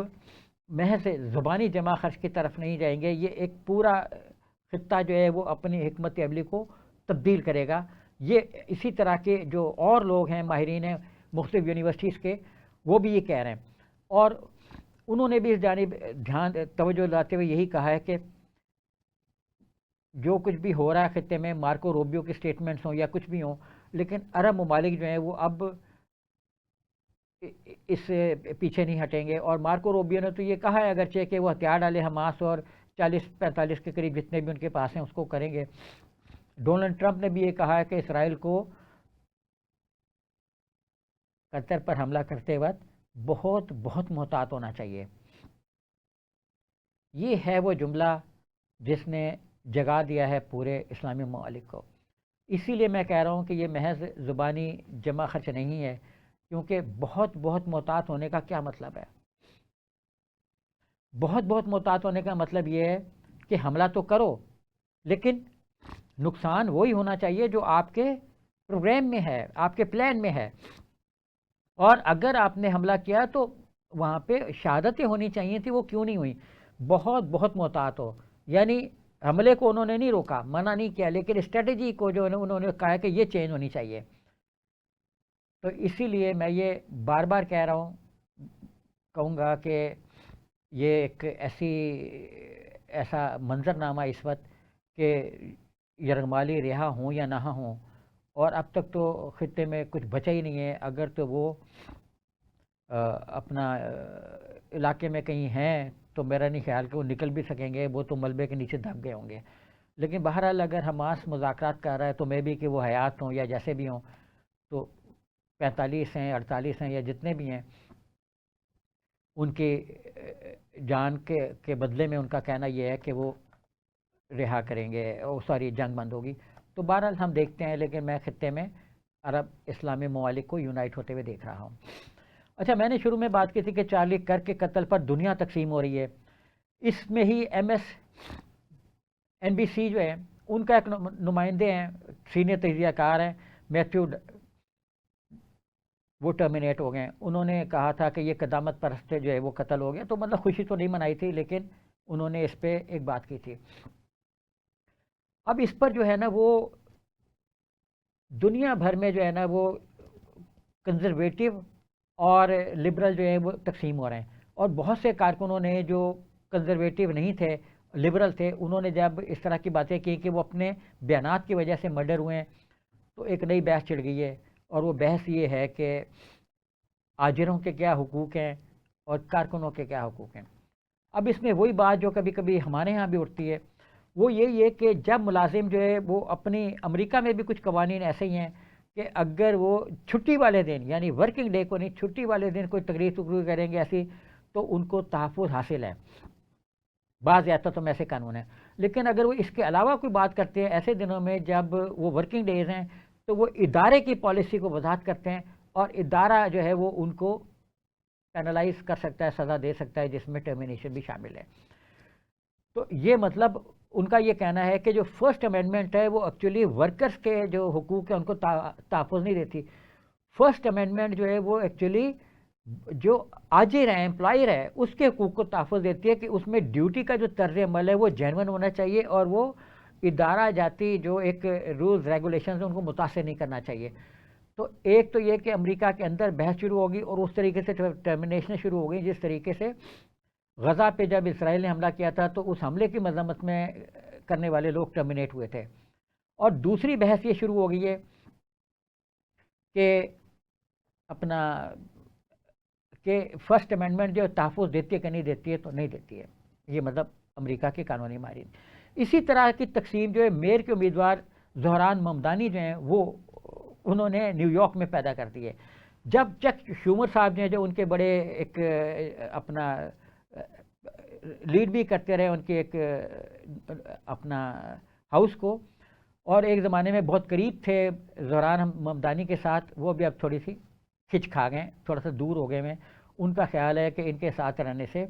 محض زبانی جمع خرچ کی طرف نہیں جائیں گے، یہ ایک پورا خطہ جو ہے وہ اپنی حکمت عملی کو تبدیل کرے گا۔ یہ اسی طرح کے جو اور لوگ ہیں ماہرین ہیں مختلف یونیورسٹیز کے، وہ بھی یہ کہہ رہے ہیں، اور انہوں نے بھی اس جانب توجہ لاتے ہوئے یہی کہا ہے کہ جو کچھ بھی ہو رہا ہے خطے میں، مارکو روبیو کی سٹیٹمنٹس ہوں یا کچھ بھی ہوں، لیکن عرب ممالک جو ہیں وہ اب اس سے پیچھے نہیں ہٹیں گے۔ اور مارکو روبیو نے تو یہ کہا ہے اگرچہ کہ وہ ہتھیار ڈالے حماس اور 40-45 کے قریب جتنے بھی ان کے پاس ہیں اس کو کریں گے۔ ڈونلڈ ٹرمپ نے بھی یہ کہا ہے کہ اسرائیل کو قطر پر حملہ کرتے وقت بہت بہت محتاط ہونا چاہیے۔ یہ ہے وہ جملہ جس نے جگا دیا ہے پورے اسلامی ممالک کو۔ اسی لیے میں کہہ رہا ہوں کہ یہ محض زبانی جمع خرچ نہیں ہے، کیونکہ بہت بہت محتاط ہونے کا کیا مطلب ہے؟ بہت بہت محتاط ہونے کا مطلب یہ ہے کہ حملہ تو کرو، لیکن نقصان وہی ہونا چاہیے جو آپ کے پروگرام میں ہے، آپ کے پلان میں ہے، اور اگر آپ نے حملہ کیا تو وہاں پہ شہادتیں ہونی چاہیے تھی، وہ کیوں نہیں ہوئی؟ بہت بہت محتاط ہو۔ یعنی حملے کو انہوں نے نہیں روکا، منع نہیں کیا، لیکن اسٹریٹجی کو جو انہوں نے کہا کہ یہ چینج ہونی چاہیے۔ تو اسی لیے میں یہ بار بار کہہ رہا ہوں، کہوں گا کہ یہ ایک ایسا منظرنامہ اس وقت کہ یرغمالی رہا ہوں یا نہ ہوں، اور اب تک تو خطے میں کچھ بچا ہی نہیں ہے۔ اگر تو وہ اپنا علاقے میں کہیں ہیں تو میرا نہیں خیال کہ وہ نکل بھی سکیں گے، وہ تو ملبے کے نیچے دب گئے ہوں گے۔ لیکن بہرحال اگر حماس مذاکرات کر رہا ہے تو میں بھی کہ وہ حیات ہوں یا جیسے بھی ہوں، تو 45 ہیں 48 ہیں یا جتنے بھی ہیں، ان کی جان کے بدلے میں ان کا کہنا یہ ہے کہ وہ رہا کریں گے، سوری جنگ بند ہوگی۔ تو بہرحال ہم دیکھتے ہیں، لیکن میں خطے میں عرب اسلامی ممالک کو یونائٹ ہوتے ہوئے دیکھ رہا ہوں۔ اچھا، میں نے شروع میں بات کی تھی کہ چارلی کرک کے قتل پر دنیا تقسیم ہو رہی ہے۔ اس میں ہی MSNBC جو ہے ان کا ایک نمائندے ہیں، سینئر تجزیہ کار ہیں، میتھیو، وہ ٹرمینیٹ ہو گئے۔ انہوں نے کہا تھا کہ یہ قدامت پرست جو ہے وہ قتل ہو گیا، تو مطلب خوشی تو نہیں منائی تھی، لیکن انہوں نے اس پہ ایک بات کی تھی۔ اب اس پر جو ہے نا وہ دنیا بھر میں جو ہے نا وہ کنزرویٹو اور لبرل جو ہیں وہ تقسیم ہو رہے ہیں، اور بہت سے کارکنوں نے جو کنزرویٹو نہیں تھے، لبرل تھے، انہوں نے جب اس طرح کی باتیں کی کہ وہ اپنے بیانات کی وجہ سے مرڈر ہوئے ہیں، تو ایک نئی بحث چھڑ گئی ہے، اور وہ بحث یہ ہے کہ آجروں کے کیا حقوق ہیں اور کارکنوں کے کیا حقوق ہیں۔ اب اس میں وہی بات جو کبھی کبھی ہمارے ہاں بھی اٹھتی ہے، وہ یہی ہے کہ جب ملازم جو ہے وہ اپنی، امریکہ میں بھی کچھ قوانین ایسے ہی ہیں کہ اگر وہ چھٹی والے دن، یعنی ورکنگ ڈے کو نہیں، چھٹی والے دن کوئی تقریر کریں گے ایسی، تو ان کو تحفظ حاصل ہے، بعض ریاستوں میں ایسے قانون ہیں۔ لیکن اگر وہ اس کے علاوہ کوئی بات کرتے ہیں ایسے دنوں میں جب وہ ورکنگ ڈیز ہیں، تو وہ ادارے کی پالیسی کو وضاحت کرتے ہیں، اور ادارہ جو ہے وہ ان کو پینلائز کر سکتا ہے، سزا دے سکتا ہے، جس میں ٹرمینیشن بھی شامل ہے۔ تو یہ مطلب ان کا یہ کہنا ہے کہ جو فرسٹ امینڈمنٹ ہے وہ ایکچولی ورکرز کے جو حقوق ہیں ان کو تحفظ نہیں دیتی۔ فرسٹ امینڈمنٹ جو ہے وہ ایکچولی جو آجر ہے، امپلائر ہے، اس کے حقوق کو تحفظ دیتی ہے کہ اس میں ڈیوٹی کا جو طرز عمل ہے وہ جینون ہونا چاہیے، اور وہ ادارہ جاتی جو ایک رولز ریگولیشنز ان کو متاثر نہیں کرنا چاہیے۔ تو ایک تو یہ کہ امریکہ کے اندر بحث شروع ہوگی، اور اس طریقے سے ٹرمینیشن شروع ہو گئی، جس طریقے سے غزہ پہ جب اسرائیل نے حملہ کیا تھا تو اس حملے کی مذمت میں کرنے والے لوگ ٹرمینیٹ ہوئے تھے۔ اور دوسری بحث یہ شروع ہو گئی ہے کہ اپنا کہ فرسٹ امینڈمنٹ جو تحفظ دیتی ہے کہ نہیں دیتی ہے، تو نہیں دیتی ہے، یہ مطلب امریکہ کے قانونی ماہرین۔ اسی طرح کی تقسیم جو ہے میئر کے امیدوار زہران ممدانی جو ہیں وہ انہوں نے نیو یارک میں پیدا کر دی ہے۔ جب چک شومر صاحب جو ہیں، جو ان کے بڑے ایک اپنا لیڈ بھی کرتے رہے ان کے ایک اپنا ہاؤس کو، اور ایک زمانے میں بہت قریب تھے زہران ممدانی کے ساتھ، وہ بھی اب تھوڑی سی کھچ کھا گئے، تھوڑا سا دور ہو گئے ہیں۔ ان کا خیال ہے کہ ان کے ساتھ رہنے سے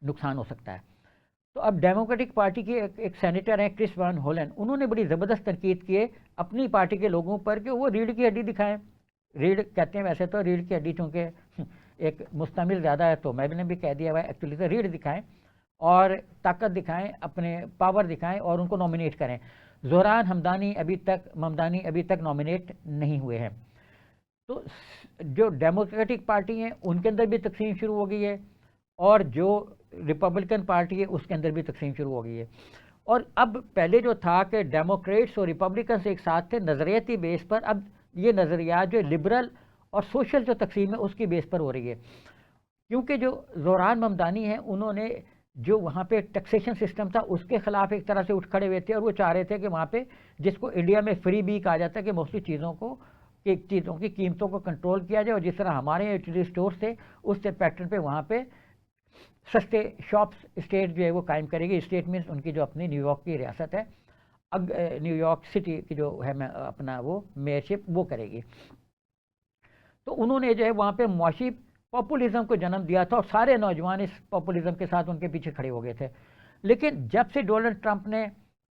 نقصان ہو سکتا ہے۔ تو اب ڈیموکریٹک پارٹی کے ایک سینیٹر ہیں کرس وان ہولن، انہوں نے بڑی زبردست تنقید کی ہے اپنی پارٹی کے لوگوں پر کہ وہ ریڑھ کی ہڈی دکھائیں. ریڑھ کہتے ہیں ویسے تو ریڑھ کی ہڈی چونکہ ایک مستعمل زیادہ ہے تو میں نے بھی کہہ دیا ہوا ہے، ایکچولی تو ریڑھ دکھائیں اور طاقت دکھائیں، اپنے پاور دکھائیں اور ان کو نامینیٹ کریں. زہران ممدانی ابھی تک نامینیٹ نہیں ہوئے ہیں. تو جو ڈیموکریٹک پارٹی ہیں ان کے اندر بھی تقسیم شروع ہو گئی ہے، اور جو ریپبلکن پارٹی ہے اس کے اندر بھی تقسیم شروع ہو گئی ہے. اور اب پہلے جو تھا کہ ڈیموکریٹس اور ریپبلکنس ایک ساتھ تھے نظریاتی بیس پر، اب یہ نظریات جو لبرل اور سوشل جو تقسیم ہے اس کی بیس پر ہو رہی ہے. کیونکہ جو زہران ممدانی ہیں انہوں نے جو وہاں پہ ٹیکسیشن سسٹم تھا اس کے خلاف ایک طرح سے اٹھ کھڑے ہوئے تھے، اور وہ چاہ رہے تھے کہ وہاں پہ جس کو انڈیا میں فری بی کہا جاتا ہے کہ مختلف چیزوں کی قیمتوں کو کنٹرول کیا جائے، اور جس طرح ہمارے یوٹیلیٹی اسٹورس تھے اس سے پیٹرن پہ وہاں پہ سستے شاپس اسٹیٹ جو ہے وہ قائم کرے گی. اسٹیٹ مینس ان کی جو اپنی نیو یارک کی ریاست ہے، اب نیو یارک سٹی کی جو ہے اپنا وہ میئرشپ وہ کرے گی. تو انہوں نے جو ہے وہاں پہ معاشی پاپولزم کو جنم دیا تھا، اور سارے نوجوان اس پاپولزم کے ساتھ ان کے پیچھے کھڑے ہو گئے تھے. لیکن جب سے ڈونلڈ ٹرمپ نے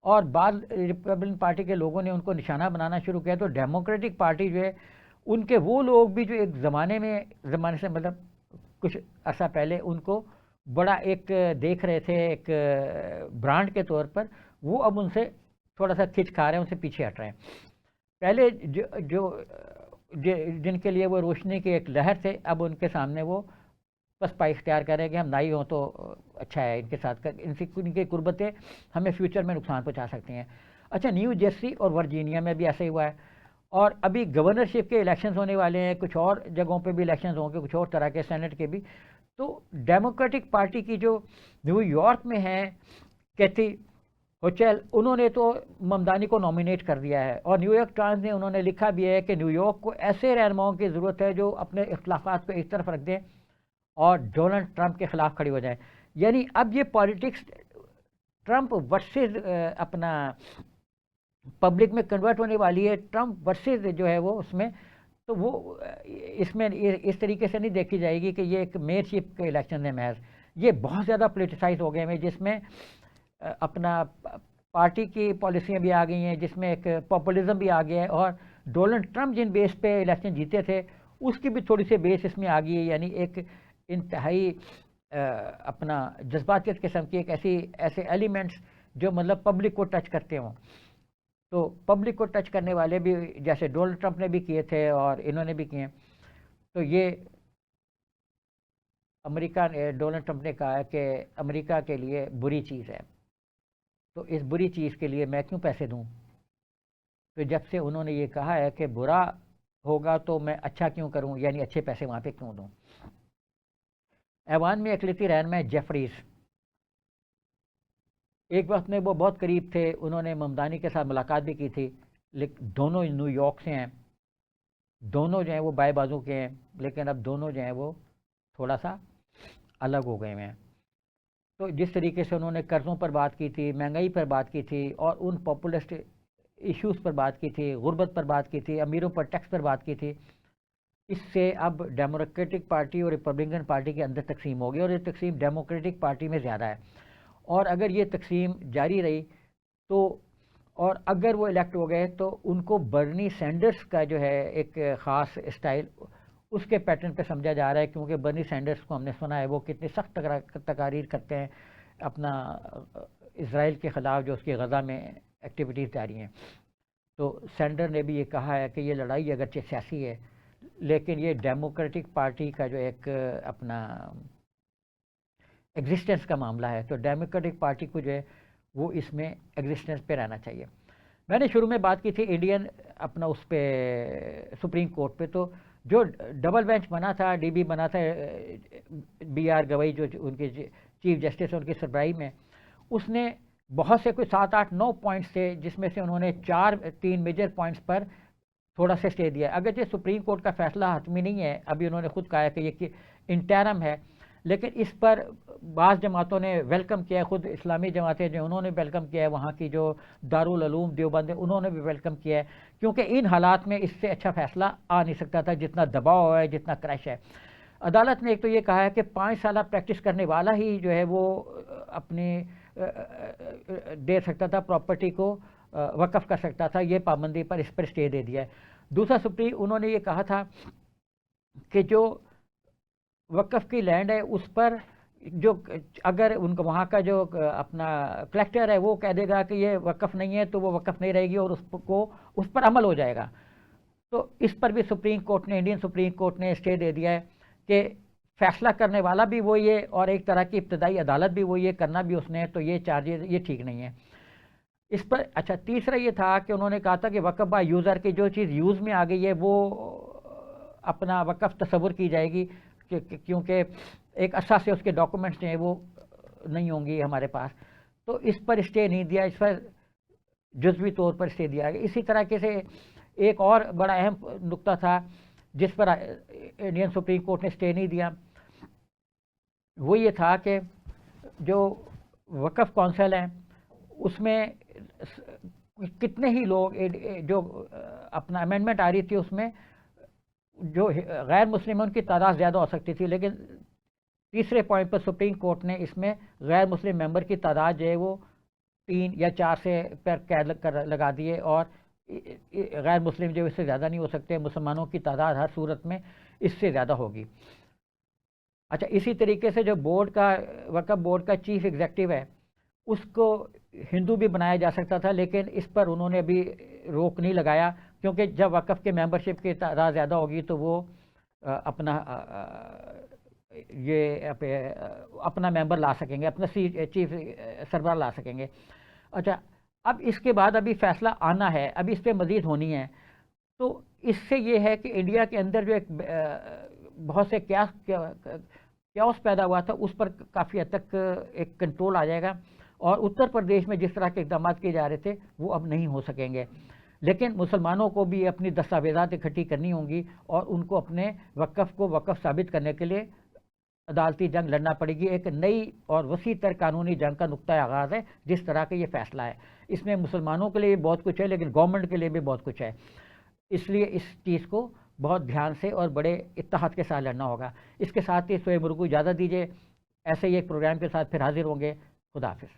اور بعض ریپبلکن پارٹی کے لوگوں نے ان کو نشانہ بنانا شروع کیا، تو ڈیموکریٹک پارٹی جو ہے ان کے وہ لوگ بھی جو ایک زمانے سے مطلب کچھ عرصہ پہلے ان کو بڑا ایک دیکھ رہے تھے ایک برانڈ کے طور پر، وہ اب ان سے تھوڑا سا کھچ کھا رہے ہیں، ان سے پیچھے ہٹ رہے ہیں. پہلے جن کے لیے وہ روشنی کے ایک لہر تھے، اب ان کے سامنے وہ پسپائی اختیار کریں کہ ہم نائی ہوں تو اچھا ہے، ان کے ساتھ ان کی قربتیں ہمیں فیوچر میں نقصان پہنچا سکتی ہیں. اچھا، نیو جرسی اور ورجینیا میں بھی ایسا ہی ہوا ہے، اور ابھی گورنرشپ کے الیکشنز ہونے والے ہیں، کچھ اور جگہوں پہ بھی الیکشنز ہوں گے، کچھ اور طرح کے سینٹ کے بھی. تو ڈیموکریٹک پارٹی کی جو نیو یارک میں ہیں کیتھی ہوچل، انہوں نے تو ممدانی کو نامینیٹ کر دیا ہے، اور نیو یارک ٹائمز نے انہوں نے لکھا بھی ہے کہ نیو یارک کو ایسے رہنماؤں کی ضرورت ہے جو اپنے اختلافات کو ایک طرف رکھ دیں اور ڈونلڈ ٹرمپ کے خلاف کھڑی ہو جائیں. یعنی اب یہ پالیٹکس ٹرمپ ورسز اپنا پبلک میں کنورٹ ہونے والی ہے، ٹرمپ ورسز جو ہے وہ اس میں، تو وہ اس میں اس طریقے سے نہیں دیکھی جائے گی کہ یہ ایک میئرشپ کے الیکشن ہے محض. یہ بہت زیادہ پولیٹیسائز ہو گئے ہیں، جس میں اپنا پارٹی کی پالیسیاں بھی آ گئی ہیں، جس میں ایک پاپولزم بھی آ گیا ہے، اور ڈونلڈ ٹرمپ جن بیس پہ الیکشن جیتے تھے اس کی بھی تھوڑی سی بیس اس میں آ گئی ہے. یعنی ایک انتہائی اپنا جذباتیت قسم کی ایسے ایلیمنٹس جو مطلب پبلک کو ٹچ کرتے ہوں. تو پبلک کو ٹچ کرنے والے بھی جیسے ڈونلڈ ٹرمپ نے بھی کیے تھے اور انہوں نے بھی کیے. تو یہ امریکہ نے، ڈونلڈ ٹرمپ نے کہا ہے کہ امریکہ کے لیے بری چیز ہے، تو اس بری چیز کے لیے میں کیوں پیسے دوں. تو جب سے انہوں نے یہ کہا ہے کہ برا ہوگا تو میں اچھا کیوں کروں، یعنی اچھے پیسے وہاں پہ کیوں دوں. ایوان میں اقلیتی رہنما ہے جیفریز، ایک وقت میں وہ بہت قریب تھے، انہوں نے ممدانی کے ساتھ ملاقات بھی کی تھی، لیکن دونوں نیو یارک سے ہیں، دونوں جو ہیں وہ بائیں بازو کے ہیں، لیکن اب دونوں جو ہیں وہ تھوڑا سا الگ ہو گئے ہیں. تو جس طریقے سے انہوں نے قرضوں پر بات کی تھی، مہنگائی پر بات کی تھی، اور ان پاپولسٹ ایشوز پر بات کی تھی، غربت پر بات کی تھی، امیروں پر ٹیکس پر بات کی تھی، اس سے اب ڈیموکریٹک پارٹی اور ریپبلکن پارٹی کے اندر تقسیم ہو گئی، اور یہ تقسیم ڈیموکریٹک پارٹی میں زیادہ ہے. اور اگر یہ تقسیم جاری رہی تو، اور اگر وہ الیکٹ ہو گئے تو ان کو برنی سینڈرز کا جو ہے ایک خاص اسٹائل اس کے پیٹرن پہ سمجھا جا رہا ہے، کیونکہ برنی سینڈرز کو ہم نے سنا ہے وہ کتنی سخت تقاریر کرتے ہیں اپنا اسرائیل کے خلاف جو اس کی غزہ میں ایکٹیویٹیز جاری ہیں. تو سینڈر نے بھی یہ کہا ہے کہ یہ لڑائی اگرچہ سیاسی ہے لیکن یہ ڈیموکریٹک پارٹی کا جو ایک اپنا ایگزسٹنس کا معاملہ ہے، تو ڈیموکریٹک پارٹی کو جو ہے وہ اس میں ایگزسٹنس پہ رہنا چاہیے. میں نے شروع میں بات کی تھی انڈین اپنا اس پہ سپریم کورٹ پہ، تو جو ڈبل بینچ بنا تھا، ڈی بی بنا تھا بی آر گوئی جو ان کے چیف جسٹس ان کی سربراہی میں، اس نے بہت سے کوئی 7 8 9 پوائنٹس تھے جس میں سے انہوں نے 3 میجر پوائنٹس پر تھوڑا سا اسٹے دیا. اگرچہ سپریم کورٹ کا فیصلہ حتمی نہیں ہے، ابھی انہوں نے خود کہا ہے کہ یہ انٹرم ہے، لیکن اس پر بعض جماعتوں نے ویلکم کیا ہے، خود اسلامی جماعتیں جو انہوں نے ویلکم کیا ہے، وہاں کی جو دارالعلوم دیوبند ہے انہوں نے بھی ویلکم کیا ہے، کیونکہ ان حالات میں اس سے اچھا فیصلہ آ نہیں سکتا تھا جتنا دباؤ ہے، جتنا کرش ہے. عدالت نے ایک تو یہ کہا ہے کہ 5 سالہ پریکٹس کرنے والا ہی جو ہے وہ اپنی دے سکتا تھا، پراپرٹی کو وقف کر سکتا تھا، یہ پابندی پر اس پر اسٹے دے دیا ہے۔ دوسرا سپریم انہوں نے یہ کہا تھا کہ جو وقف کی لینڈ ہے اس پر جو اگر ان کو وہاں کا جو اپنا کلیکٹر ہے وہ کہہ دے گا کہ یہ وقف نہیں ہے تو وہ وقف نہیں رہے گی اور اس پر عمل ہو جائے گا۔ تو اس پر بھی سپریم کورٹ نے، انڈین سپریم کورٹ نے اسٹے دے دیا ہے کہ فیصلہ کرنے والا بھی وہی ہے اور ایک طرح کی ابتدائی عدالت بھی وہی ہے، کرنا بھی اس نے، تو یہ چارجز یہ ٹھیک نہیں ہے اس پر۔ اچھا، تیسرا یہ تھا کہ انہوں نے کہا تھا کہ وقف با یوزر کی جو چیز یوز میں آ گئی ہے وہ اپنا وقف تصور کی جائے گی، کیونکہ ایک عرصہ سے اس کے ڈاکومنٹس ہیں وہ نہیں ہوں گی ہمارے پاس، تو اس پر اسٹے نہیں دیا، اس پر جزوی طور پر اسٹے دیا گیا۔ اسی طرح سے ایک اور بڑا اہم نقطہ تھا جس پر انڈین سپریم کورٹ نے اسٹے نہیں دیا، وہ یہ تھا کہ جو وقف کونسل ہے اس میں کتنے ہی لوگ جو اپنا امینڈمنٹ آ رہی تھی اس میں جو غیر مسلم ان کی تعداد زیادہ ہو سکتی تھی، لیکن تیسرے پوائنٹ پر سپریم کورٹ نے اس میں غیر مسلم ممبر کی تعداد جو ہے وہ 3 یا 4 سے پر قید لگا دیے، اور غیر مسلم جو اس سے زیادہ نہیں ہو سکتے، مسلمانوں کی تعداد ہر صورت میں اس سے زیادہ ہوگی۔ اچھا، اسی طریقے سے جو بورڈ کا وقف بورڈ کا چیف ایگزیکٹو ہے اس کو ہندو بھی بنایا جا سکتا تھا، لیکن اس پر انہوں نے ابھی روک نہیں لگایا، کیونکہ جب وقف کے ممبرشپ کی تعداد زیادہ ہوگی تو وہ اپنا یہ اپنا ممبر لا سکیں گے، اپنا چیف سربراہ لا سکیں گے۔ اچھا، اب اس کے بعد ابھی فیصلہ آنا ہے، ابھی اس پہ مزید ہونی ہے، تو اس سے یہ ہے کہ انڈیا کے اندر جو ایک بہت سے کیوس پیدا ہوا تھا اس پر کافی حد تک ایک کنٹرول آ جائے گا، اور اتر پردیش میں جس طرح کے اقدامات کیے جا رہے تھے وہ اب نہیں ہو سکیں گے۔ لیکن مسلمانوں کو بھی اپنی دستاویزات اکٹھی کرنی ہوں گی اور ان کو اپنے وقف کو وقف ثابت کرنے کے لیے عدالتی جنگ لڑنا پڑے گی۔ ایک نئی اور وسیع تر قانونی جنگ کا نقطہ آغاز ہے جس طرح کا یہ فیصلہ ہے، اس میں مسلمانوں کے لیے بہت کچھ ہے لیکن گورنمنٹ کے لیے بھی بہت کچھ ہے، اس لیے اس چیز کو بہت دھیان سے اور بڑے اتحاد کے ساتھ لڑنا ہوگا۔ اس کے ساتھ ہی سہیب مرغو اجازت دیجیے، ایسے ہی ایک پروگرام کے ساتھ پھر حاضر ہوں گے۔ خدا حافظ۔